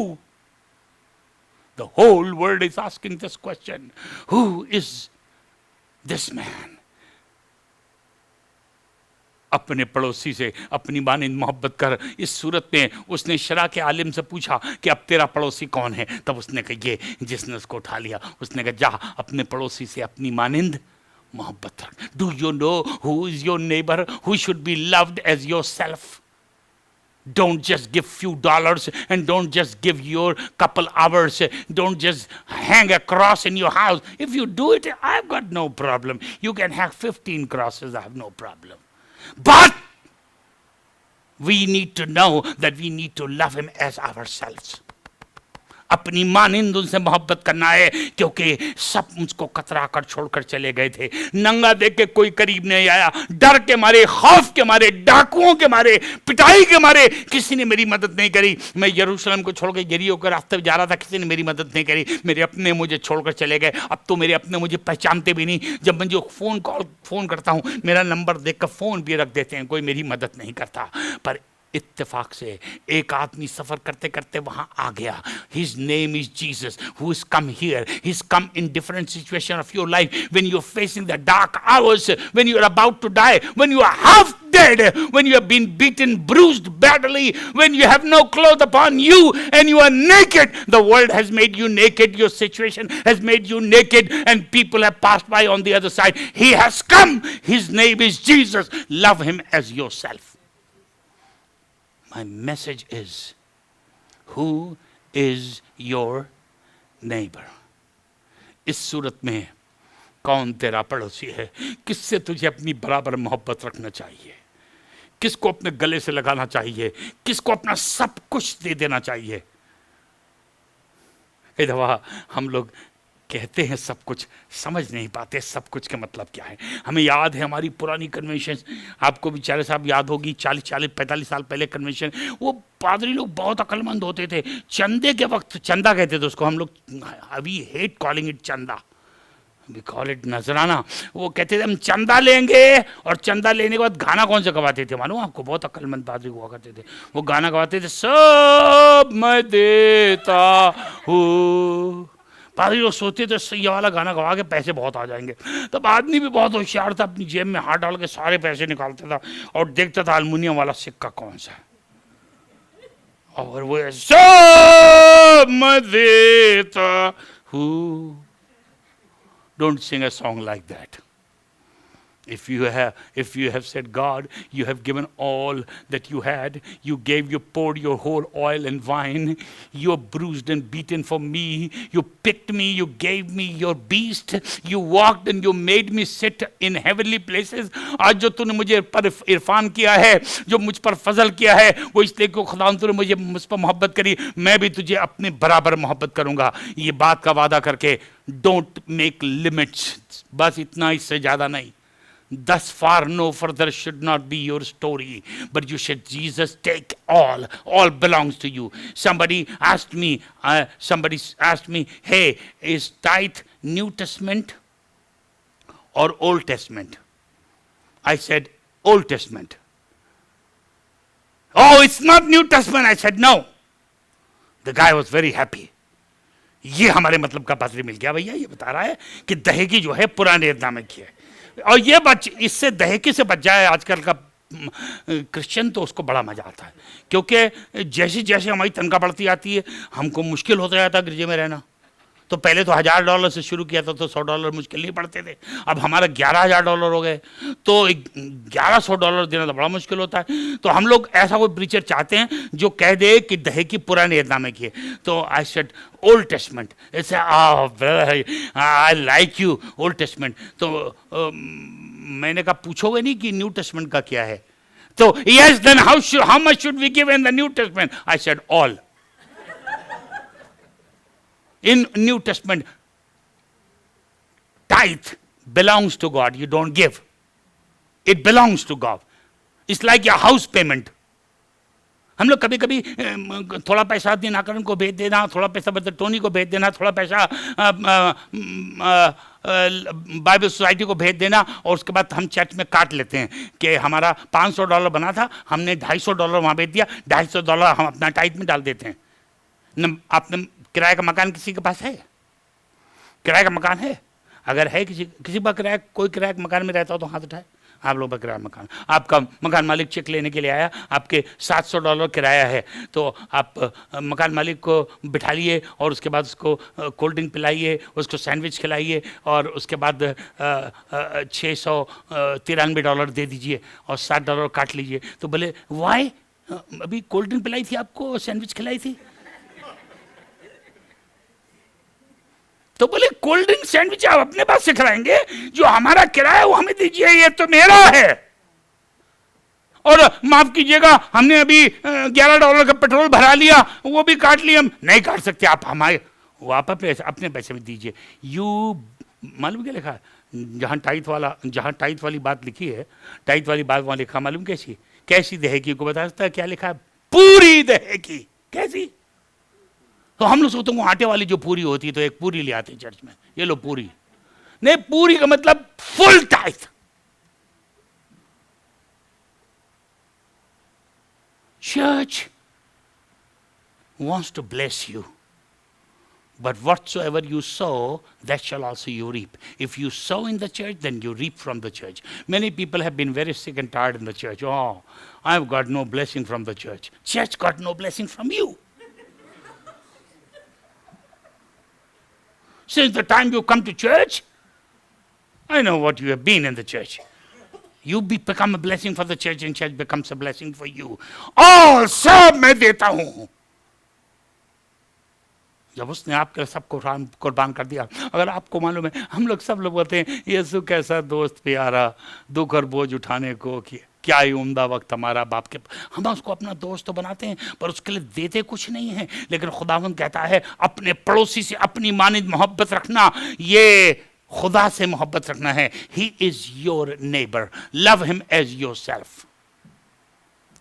The whole world is asking this question. Who is this man? अपने पड़ोसी से अपनी मानिंद मोहब्बत कर. इस सूरत में उसने शरा के आलिम से पूछा कि अब तेरा पड़ोसी कौन है. तब उसने कहा ये जिसने उसको उठा लिया. उसने कहा जा अपने पड़ोसी से अपनी मानिंद मोहब्बत रख. Do you know who is your neighbour who should be loved as yourself? Don't just give few dollars and don't just give your couple hours. Don't just hang a cross in your house. If you do it, I've got no problem. You can have 15 crosses, I have no problem. But we need to know that we need to love him as ourselves. अपनी मानिंद उनसे मोहब्बत करना है, क्योंकि सब मुझको कतरा कर छोड़कर चले गए थे। नंगा देख के कोई करीब नहीं आया, डर के मारे, खौफ के मारे, डाकुओं के मारे, पिटाई के मारे किसी ने मेरी मदद नहीं करी। मैं यरूशलेम को छोड़कर यरीहो के रास्ते पे जा रहा था, किसी ने मेरी मदद नहीं करी। मेरे अपने मुझे छोड़कर चले गए। अब तो मेरे अपने मुझे पहचानते भी नहीं। जब मैं जो फोन करता हूं, मेरा नंबर देखकर फोन भी रख देते हैं, कोई मेरी मदद नहीं करता। पर इत्तेफाक से एक आदमी सफर करते करते वहां आ गया। His name is Jesus, who has come here. He's come in different situation of your life, when you're facing the dark hours, when you're about to die, when you are half dead, when you have been beaten, bruised badly, when you have no clothes upon you and you are naked. The world has made you naked, your situation has made you naked, and people have passed by on the other side. He has come. His name is Jesus. Love him as yourself. My message is, who is your neighbor? इस सूरत में कौन तेरा पड़ोसी है? किससे तुझे अपनी बराबर मोहब्बत रखना चाहिए? किसको अपने गले से लगाना चाहिए? किसको अपना सब कुछ दे देना चाहिए? एक दफा हम लोग कहते हैं सब कुछ, समझ नहीं पाते सब कुछ का मतलब क्या है। हमें याद है हमारी पुरानी कन्वेंशन, आपको भी चारे साहब याद होगी, 40-45 साल पहले कन्वेंशन। वो पादरी लोग बहुत अक्लमंद होते थे। चंदे के वक्त, चंदा कहते थे उसको हम लोग, वी हेट कॉलिंग इट चंदा, वी कॉल इट नजराना। वो कहते थे हम चंदा लेंगे, और चंदा लेने के बाद गाना कौन सा गवाते थे मालूम आपको? बहुत अक्लमंद पादरी हुआ करते थे। वो गाना गवाते थे, सब मैं देता हूँ। पादरी लोग सोचते थे ये वाला गाना गवा के पैसे बहुत आ जाएंगे। तब आदमी भी बहुत होशियार था, अपनी जेब में हाथ डाल के सारे पैसे निकालता था और देखता था अल्मुनियम वाला सिक्का कौन सा है, और वो सब मैं देता हूँ। Don't sing a song like that. If you have said, God, you have given all that you had, you poured your whole oil and wine, you bruised and beaten for me, you picked me, you gave me your beast, you walked and you made me sit in heavenly places. आज जो तूने मुझे पर इरफान किया है, जो मुझ पर फजल किया है, वो इसलिए कि खुदा तूने मुझे मुझ पर मोहब्बत करी, मैं भी तुझे अपने बराबर मोहब्बत करूंगा। ये बात का वादा करके, डोंट मेक लिमिट्स, बस इतना, इससे ज़्यादा नहीं। Thus far, no further should not be your story, but you should, Jesus, take all belongs to you. Somebody asked me, hey, is tithe New Testament or Old Testament? I said, Old Testament. Oh, it's not New Testament. I said, no. The guy was very happy. ये हमारे मतलब का पादरी मिल गया भैया। ये बता रहा है कि दहेगी जो है पुराने नियम की है, और ये इससे दहेकी से बच जाए आजकल का क्रिश्चियन, तो उसको बड़ा मजा आता है। क्योंकि जैसे जैसे हमारी तनख्वाह बढ़ती आती है, हमको मुश्किल होता जाता है गिरजे में रहना। तो पहले तो $1000 से शुरू किया था, तो $100 मुश्किल नहीं पड़ते थे। अब हमारा $11,000 हो गए, तो $1100 देना तो बड़ा मुश्किल होता है। तो हम लोग ऐसा कोई प्रीचर चाहते हैं जो कह दे कि दहेकी पुराने नियम की है। तो I said old testament. It's I like you old testament. तो मैंने कहा पूछोगे नहीं कि न्यू टेस्टमेंट का क्या है? तो yes, then how much should we give in the New Testament? I said all. In New Testament, tithe belongs to God. You don't give. It belongs to God. It's like your house payment. हम लोग कभी कभी थोड़ा पैसा दिनाकरण को भेज देना, थोड़ा पैसा ब्रदर टोनी को भेज देना, थोड़ा पैसा बाइबल सोसाइटी को भेज देना, और उसके बाद हम चर्च में काट लेते हैं कि हमारा $500 बना था, हमने $250 वहाँ भेज दिया, $250 हम अपना टाइट में डाल देते हैं। आपने किराए का मकान किसी के पास है? किराए का मकान है? अगर है किसी का किराया, कोई किराए के मकान में रहता हो तो हाथ उठाए। आप लोग का किराया मकान, आपका मकान मालिक चेक लेने के लिए आया, आपके $700 किराया है, तो आप मकान मालिक को बिठा लिए और उसके बाद उसको कोल्ड ड्रिंक पिलाइए, उसको सैंडविच खिलाइए, और उसके बाद $693 दे दीजिए और $60 काट लीजिए। तो बोले वाई, अभी कोल्ड ड्रिंक पिलाई थी आपको, सैंडविच खिलाई थी? तो बोले कोल्ड ड्रिंक सैंडविच आप अपने पास से खिलाएंगे, जो हमारा किराया वो हमें दीजिए, ये तो मेरा है। और माफ कीजिएगा, हमने अभी $11 का पेट्रोल भरा लिया, वो भी काट लिया। हम नहीं काट सकते, आप हमारे, वो आप अपने पैसे में दीजिए। यू मालूम क्या लिखा है? जहाँ टाइट वाली बात लिखी है, टाइट वाली बात वहाँ लिखा, मालूम कैसी दहेकी को बता सकता है क्या लिखा है? पूरी दहेकी। कैसी? तो हम लोग सोचते हैं आटे वाली जो पूरी होती है, तो एक पूरी ले आते हैं चर्च में, ये लो पूरी। नहीं, पूरी का मतलब full tight. Church wants to bless you, but whatsoever you sow, that shall also you reap. If you sow in the church, then you reap from the church. Many people have been very sick and tired in the church. Oh, I've got no blessing from the church. Church got no blessing from you. Since the time you come to church, I know what you have been in the church. You become a blessing for the church, and church becomes a blessing for you. All सब मैं देता हूं। जब उसने आपके सब कुर्बान कर दिया। अगर आपको मालूम है, हम लोग सब लोग बोलते हैं यीशु कैसा दोस्त प्यारा, दुख और बोझ उठाने को क्या ही उम्दा वक्त हमारा बाप के। हम उसको अपना दोस्त तो बनाते हैं, पर उसके लिए देते कुछ नहीं है। लेकिन खुदावंद कहता है अपने पड़ोसी से अपनी मानिंद मोहब्बत रखना, ये खुदा से मोहब्बत रखना है। He is your neighbour, love him as yourself.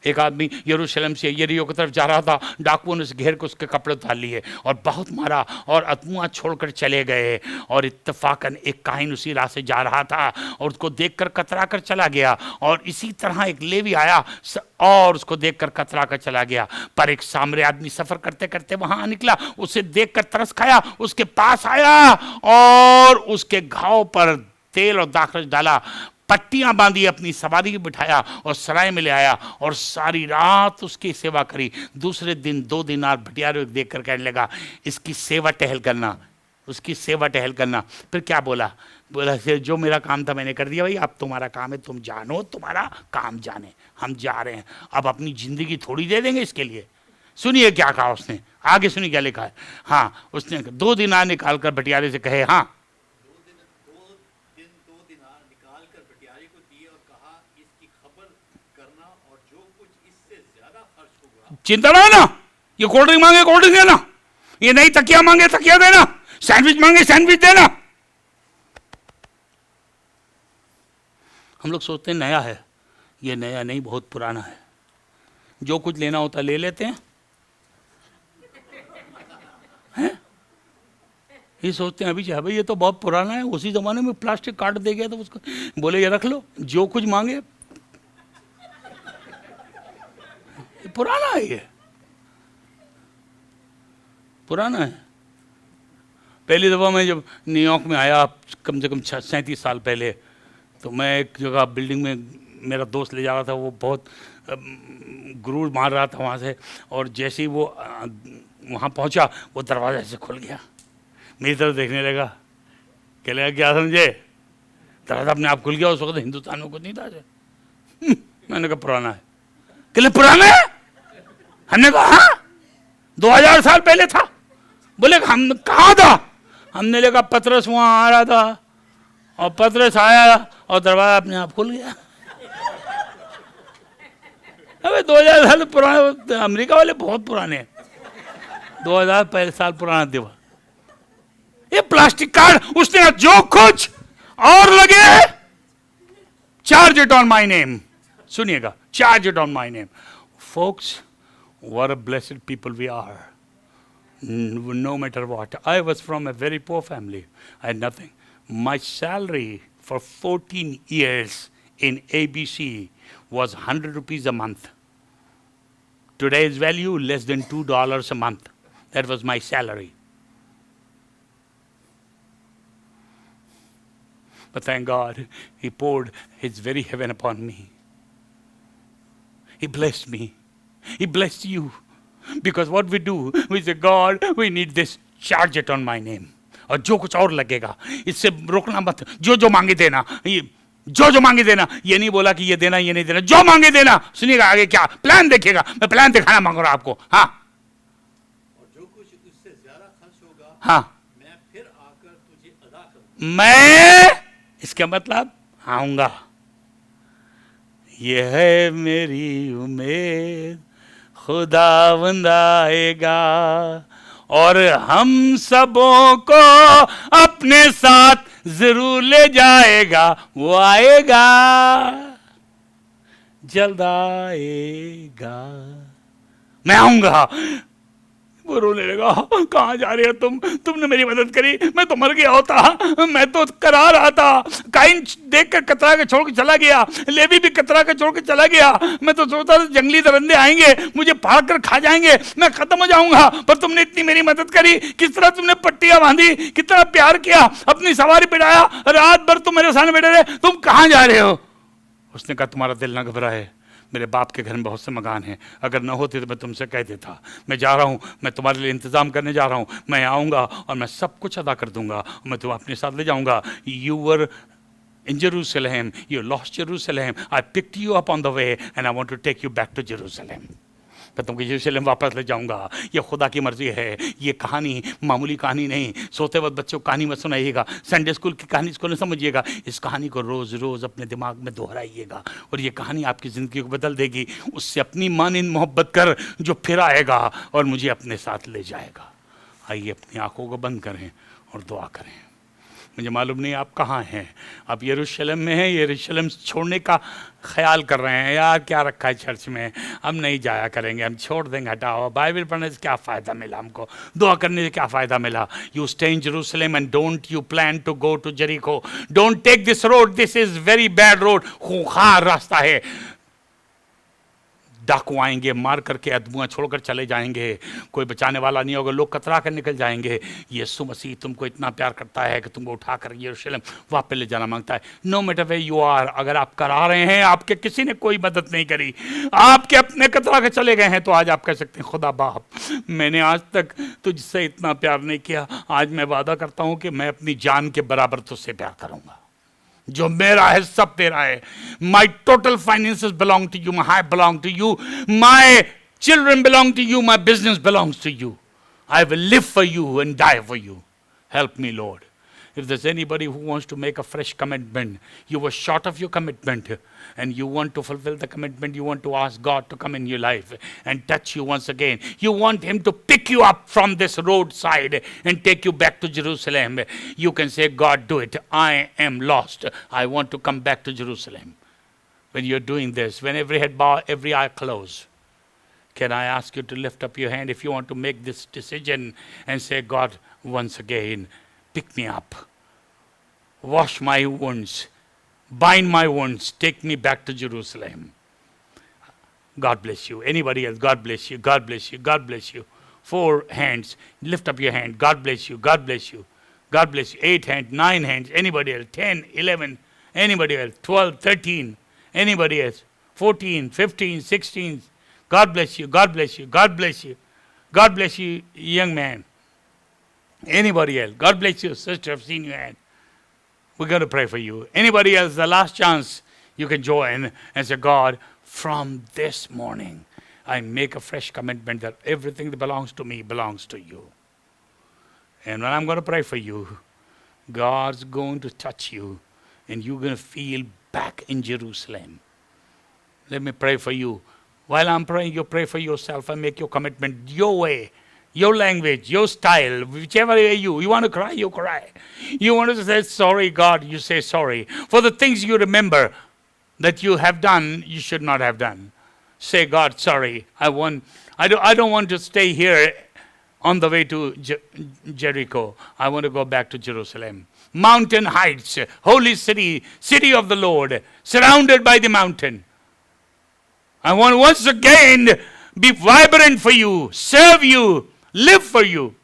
एक आदमी यरूशलेम से यरीहो की तरफ जा रहा था, डाकुओं ने उसे घेर के उसके कपड़े उतार लिए और बहुत मारा और अतमुआ छोड़कर चले गए। और इत्तफाकन एक काहिन उसी राह से जा रहा था और उसको देखकर कतरा कर चला गया। और इसी तरह एक लेवी आया और उसको देखकर कतरा कर चला गया। पर एक सामरी आदमी सफर करते करते वहां निकला, उसे देखकर तरस खाया, उसके पास आया और उसके घाव पर तेल और दाखरस डाला, पट्टियां बांधी, अपनी सवारी को बिठाया और सराय में ले आया और सारी रात उसकी सेवा करी। दूसरे दिन 2 दिनार भटियारे देख कर कहने लगा इसकी सेवा टहल करना, उसकी सेवा टहल करना। फिर क्या बोला? जो मेरा काम था मैंने कर दिया, भाई अब तुम्हारा काम है, तुम जानो, तुम्हारा काम जाने, हम जा रहे हैं। अब अपनी जिंदगी थोड़ी दे देंगे इसके लिए। सुनिए क्या कहा उसने, आगे सुनिए क्या लिखा है। हाँ, उसने 2 दिनार निकाल कर भटियारे से कहे, हाँ 2 दिनार निकाल कर भटियारे को दिए और कहा इसकी खबर करना और जो कुछ इससे ज्यादा खर्च होगा। चिंता ना, ये कोल्ड ड्रिंक मांगे कोल्ड ड्रिंक देना, ये नई तकिया मांगे तकिया देना, सैंडविच मांगे सैंडविच देना। हम लोग सोचते हैं नया है, ये नया नहीं, बहुत पुराना है। जो कुछ लेना होता ले लेते हैं, ये सोचते हैं अभी चाहे भाई ये तो बहुत पुराना है, उसी जमाने में प्लास्टिक काट दे गया तो उसको बोले ये रख लो, जो कुछ मांगे। पुराना है, ये पुराना है। पहली दफ़ा मैं जब न्यूयॉर्क में आया, कम से कम 37 साल पहले, तो मैं एक जगह बिल्डिंग में मेरा दोस्त ले जा रहा था, वो बहुत गुरूर मार रहा था वहाँ से, और जैसे ही वो वहाँ पहुँचा वो दरवाज़ा ऐसे खुल गया, मेरी तरफ देखने लगा, कह लगा क्या समझे, दरवाज़ा अपने आप खुल गया। उस वक्त हिंदुस्तान में कुछ नहीं था। मैंने कहा पुराना है। कहले पुराना है? हमने कहा हाँ, 2000 साल पहले था। बोले हम कहाँ था? हमने लगा पतरस वहाँ आ रहा था और पतरस आया और दरवाजा अपने आप खुल गया। अबे 2000 साल पुराने, अमेरिका वाले बहुत पुराने हैं, 2000 साल पुराना दिवा। ये प्लास्टिक कार्ड उसने जो कुछ और लगे, charge it on my name. सुनिएगा, charge it on my name. Folks, what a blessed people we are. No matter what. I was from a very poor family. I had nothing. My salary for 14 years in ABC was 100 rupees a month. Today's value, less than $2 a month. That was my salary. But thank God, He poured His very heaven upon me. He blessed me. He blessed you. Because what we do, we say, God, we need this, charge it on my name. और जो कुछ और लगेगा, इससे रोकना मत, जो जो मांगे देना, ये जो जो मांगे देना। ये नहीं बोला कि ये देना ये नहीं देना, जो मांगे देना। सुनिएगा आगे क्या प्लान देखिएगा, मैं प्लान दिखाना मांग रहा हूं आपको। हाँ, और जो कुछ उससे ज्यादा खर्च होगा, हाँ, मैं फिर आकर तुझे अदा करूंगा। मैं, इसका मतलब आऊंगा। ये है मेरी उम्मीद, खुदावंद आएगा और हम सबों को अपने साथ जरूर ले जाएगा। वो आएगा, जल्द आएगा। मैं आऊंगा। वो रोने लगा, कहाँ जा रहे हो तुमने मेरी मदद करी, मैं तो मर गया होता, मैं तो करा रहा था। काइन देखकर कतरा के छोड़ के चला गया, लेवी भी कतरा के छोड़ के चला गया। मैं तो सोचता था जंगली दरिंदे आएंगे, मुझे फाड़ कर खा जाएंगे, मैं खत्म हो जाऊंगा, पर तुमने इतनी मेरी मदद करी। किस तरह तुमने पट्टियां बांधी, कितना प्यार किया, अपनी सवारी बिठाया, रात भर तुम मेरे सामने बैठे रहे। तुम कहाँ जा रहे हो? उसने कहा, तुम्हारा दिल ना घबराए, मेरे बाप के घर में बहुत से मकान हैं, अगर न होते तो मैं तुमसे कह देता। मैं जा रहा हूँ, मैं तुम्हारे लिए इंतज़ाम करने जा रहा हूँ। मैं आऊँगा और मैं सब कुछ अदा कर दूँगा, मैं तुम्हें अपने साथ ले जाऊँगा। You were in Jerusalem, you lost Jerusalem, I picked you up on the way and I want to take you back to Jerusalem. मैं तुमको यरूशलेम वापस ले जाऊंगा। ये खुदा की मर्जी है। ये कहानी मामूली कहानी नहीं। सोते वक्त बच्चों को कहानी मत सुनाइएगा, संडे स्कूल की कहानी इसको नहीं समझिएगा। इस कहानी को रोज़ रोज़ अपने दिमाग में दोहराइएगा और ये कहानी आपकी ज़िंदगी को बदल देगी। उससे अपनी मानिंद मोहब्बत कर जो फिर आएगा और मुझे अपने साथ ले जाएगा। आइए अपनी आंखों को बंद करें और दुआ करें। मुझे मालूम नहीं आप कहाँ हैं, आप यरूशलेम में हैं, यरूशलेम छोड़ने का ख्याल कर रहे हैं। यार क्या रखा है चर्च में, हम नहीं जाया करेंगे, हम छोड़ देंगे, हटाओ। बाइबल पढ़ने से क्या फ़ायदा मिला हमको, दुआ करने से क्या फ़ायदा मिला। You stay in Jerusalem and don't you plan to go to Jericho. Don't take this road, this is very bad road. खूंखार रास्ता है, डाकू आएंगे, मार करके अदमुआ छोड़कर चले जाएंगे, कोई बचाने वाला नहीं होगा, लोग कतरा कर निकल जाएंगे। यीशु मसीह तुमको इतना प्यार करता है कि तुमको उठाकर यरूशलेम वापस ले जाना मांगता है। No matter way you are, अगर आप करा रहे हैं, आपके किसी ने कोई मदद नहीं करी, आपके अपने कतरा के चले गए हैं, तो आज आप कह सकते हैं, खुदा बाप मैंने आज तक तुझसे इतना प्यार नहीं किया, आज मैं वादा करता हूँ कि मैं अपनी जान के बराबर तुझसे प्यार करूँगा। जो मेरा है सब तेरा है। My total finances belong to you, my high belong to you, my children belong to you, my business belongs to you. I will live for you and die for you. Help me Lord. If there's anybody who wants to make a fresh commitment, you were short of your commitment and you want to fulfill the commitment, you want to ask God to come in your life and touch you once again. You want Him to pick you up from this roadside and take you back to Jerusalem. You can say, God, do it. I am lost. I want to come back to Jerusalem. When you're doing this, when every head bow, every eye closed, can I ask you to lift up your hand if you want to make this decision and say, God, once again, pick me up, wash my wounds, bind my wounds, take me back to Jerusalem. God bless you. Anybody else? God bless you. God bless you. God bless you. 4 hands. Lift up your hand. God bless you. God bless you. God bless you. 8 hands, 9 hands. Anybody else? 10, 11. Anybody else? 12, 13. Anybody else? 14, 15, 16. God bless you. God bless you. God bless you. God bless you, young man. Anybody else? God bless you, sister. I've seen your hand. We're going to pray for you. Anybody else? The last chance you can join and say, God, from this morning, I make a fresh commitment that everything that belongs to me belongs to you. And when I'm going to pray for you, God's going to touch you and you're going to feel back in Jerusalem. Let me pray for you. While I'm praying, you pray for yourself and make your commitment your way. Your language, your style, whichever way you want to cry, you cry. You want to say sorry, God, you say sorry. For the things you remember that you have done, you should not have done. Say, God, sorry. I don't want to stay here on the way to Jericho. I want to go back to Jerusalem. Mountain heights, holy city, city of the Lord, surrounded by the mountain. I want once again be vibrant for you, serve you, live for you.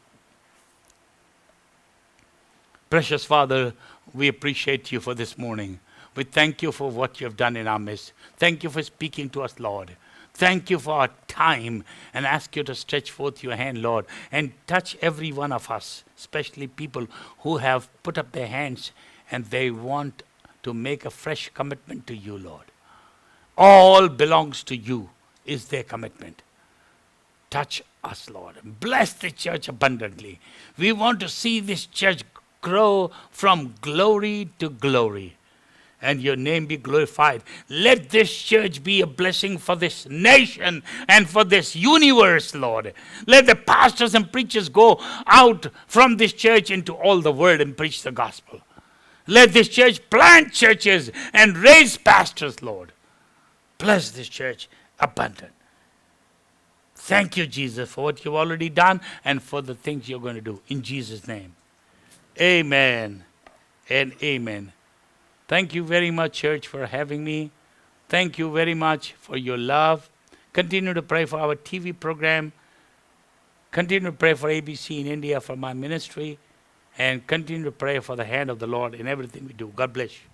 Precious Father, we appreciate you for this morning. We thank you for what you have done in our midst. Thank you for speaking to us, Lord. Thank you for our time and ask you to stretch forth your hand, Lord, and touch every one of us, especially people who have put up their hands and they want to make a fresh commitment to you, Lord. All belongs to you is their commitment. Touch us, Lord. Bless the church abundantly. We want to see this church grow from glory to glory. and your name be glorified. Let this church be a blessing for this nation and for this universe, Lord. Let the pastors and preachers go out from this church into all the world and preach the gospel. Let this church plant churches and raise pastors, Lord. Bless this church abundant. Thank you, Jesus, for what you've already done and for the things you're going to do. In Jesus' name. Amen and amen. Thank you very much, church, for having me. Thank you very much for your love. Continue to pray for our TV program. Continue to pray for ABC in India, for my ministry. And continue to pray for the hand of the Lord in everything we do. God bless you.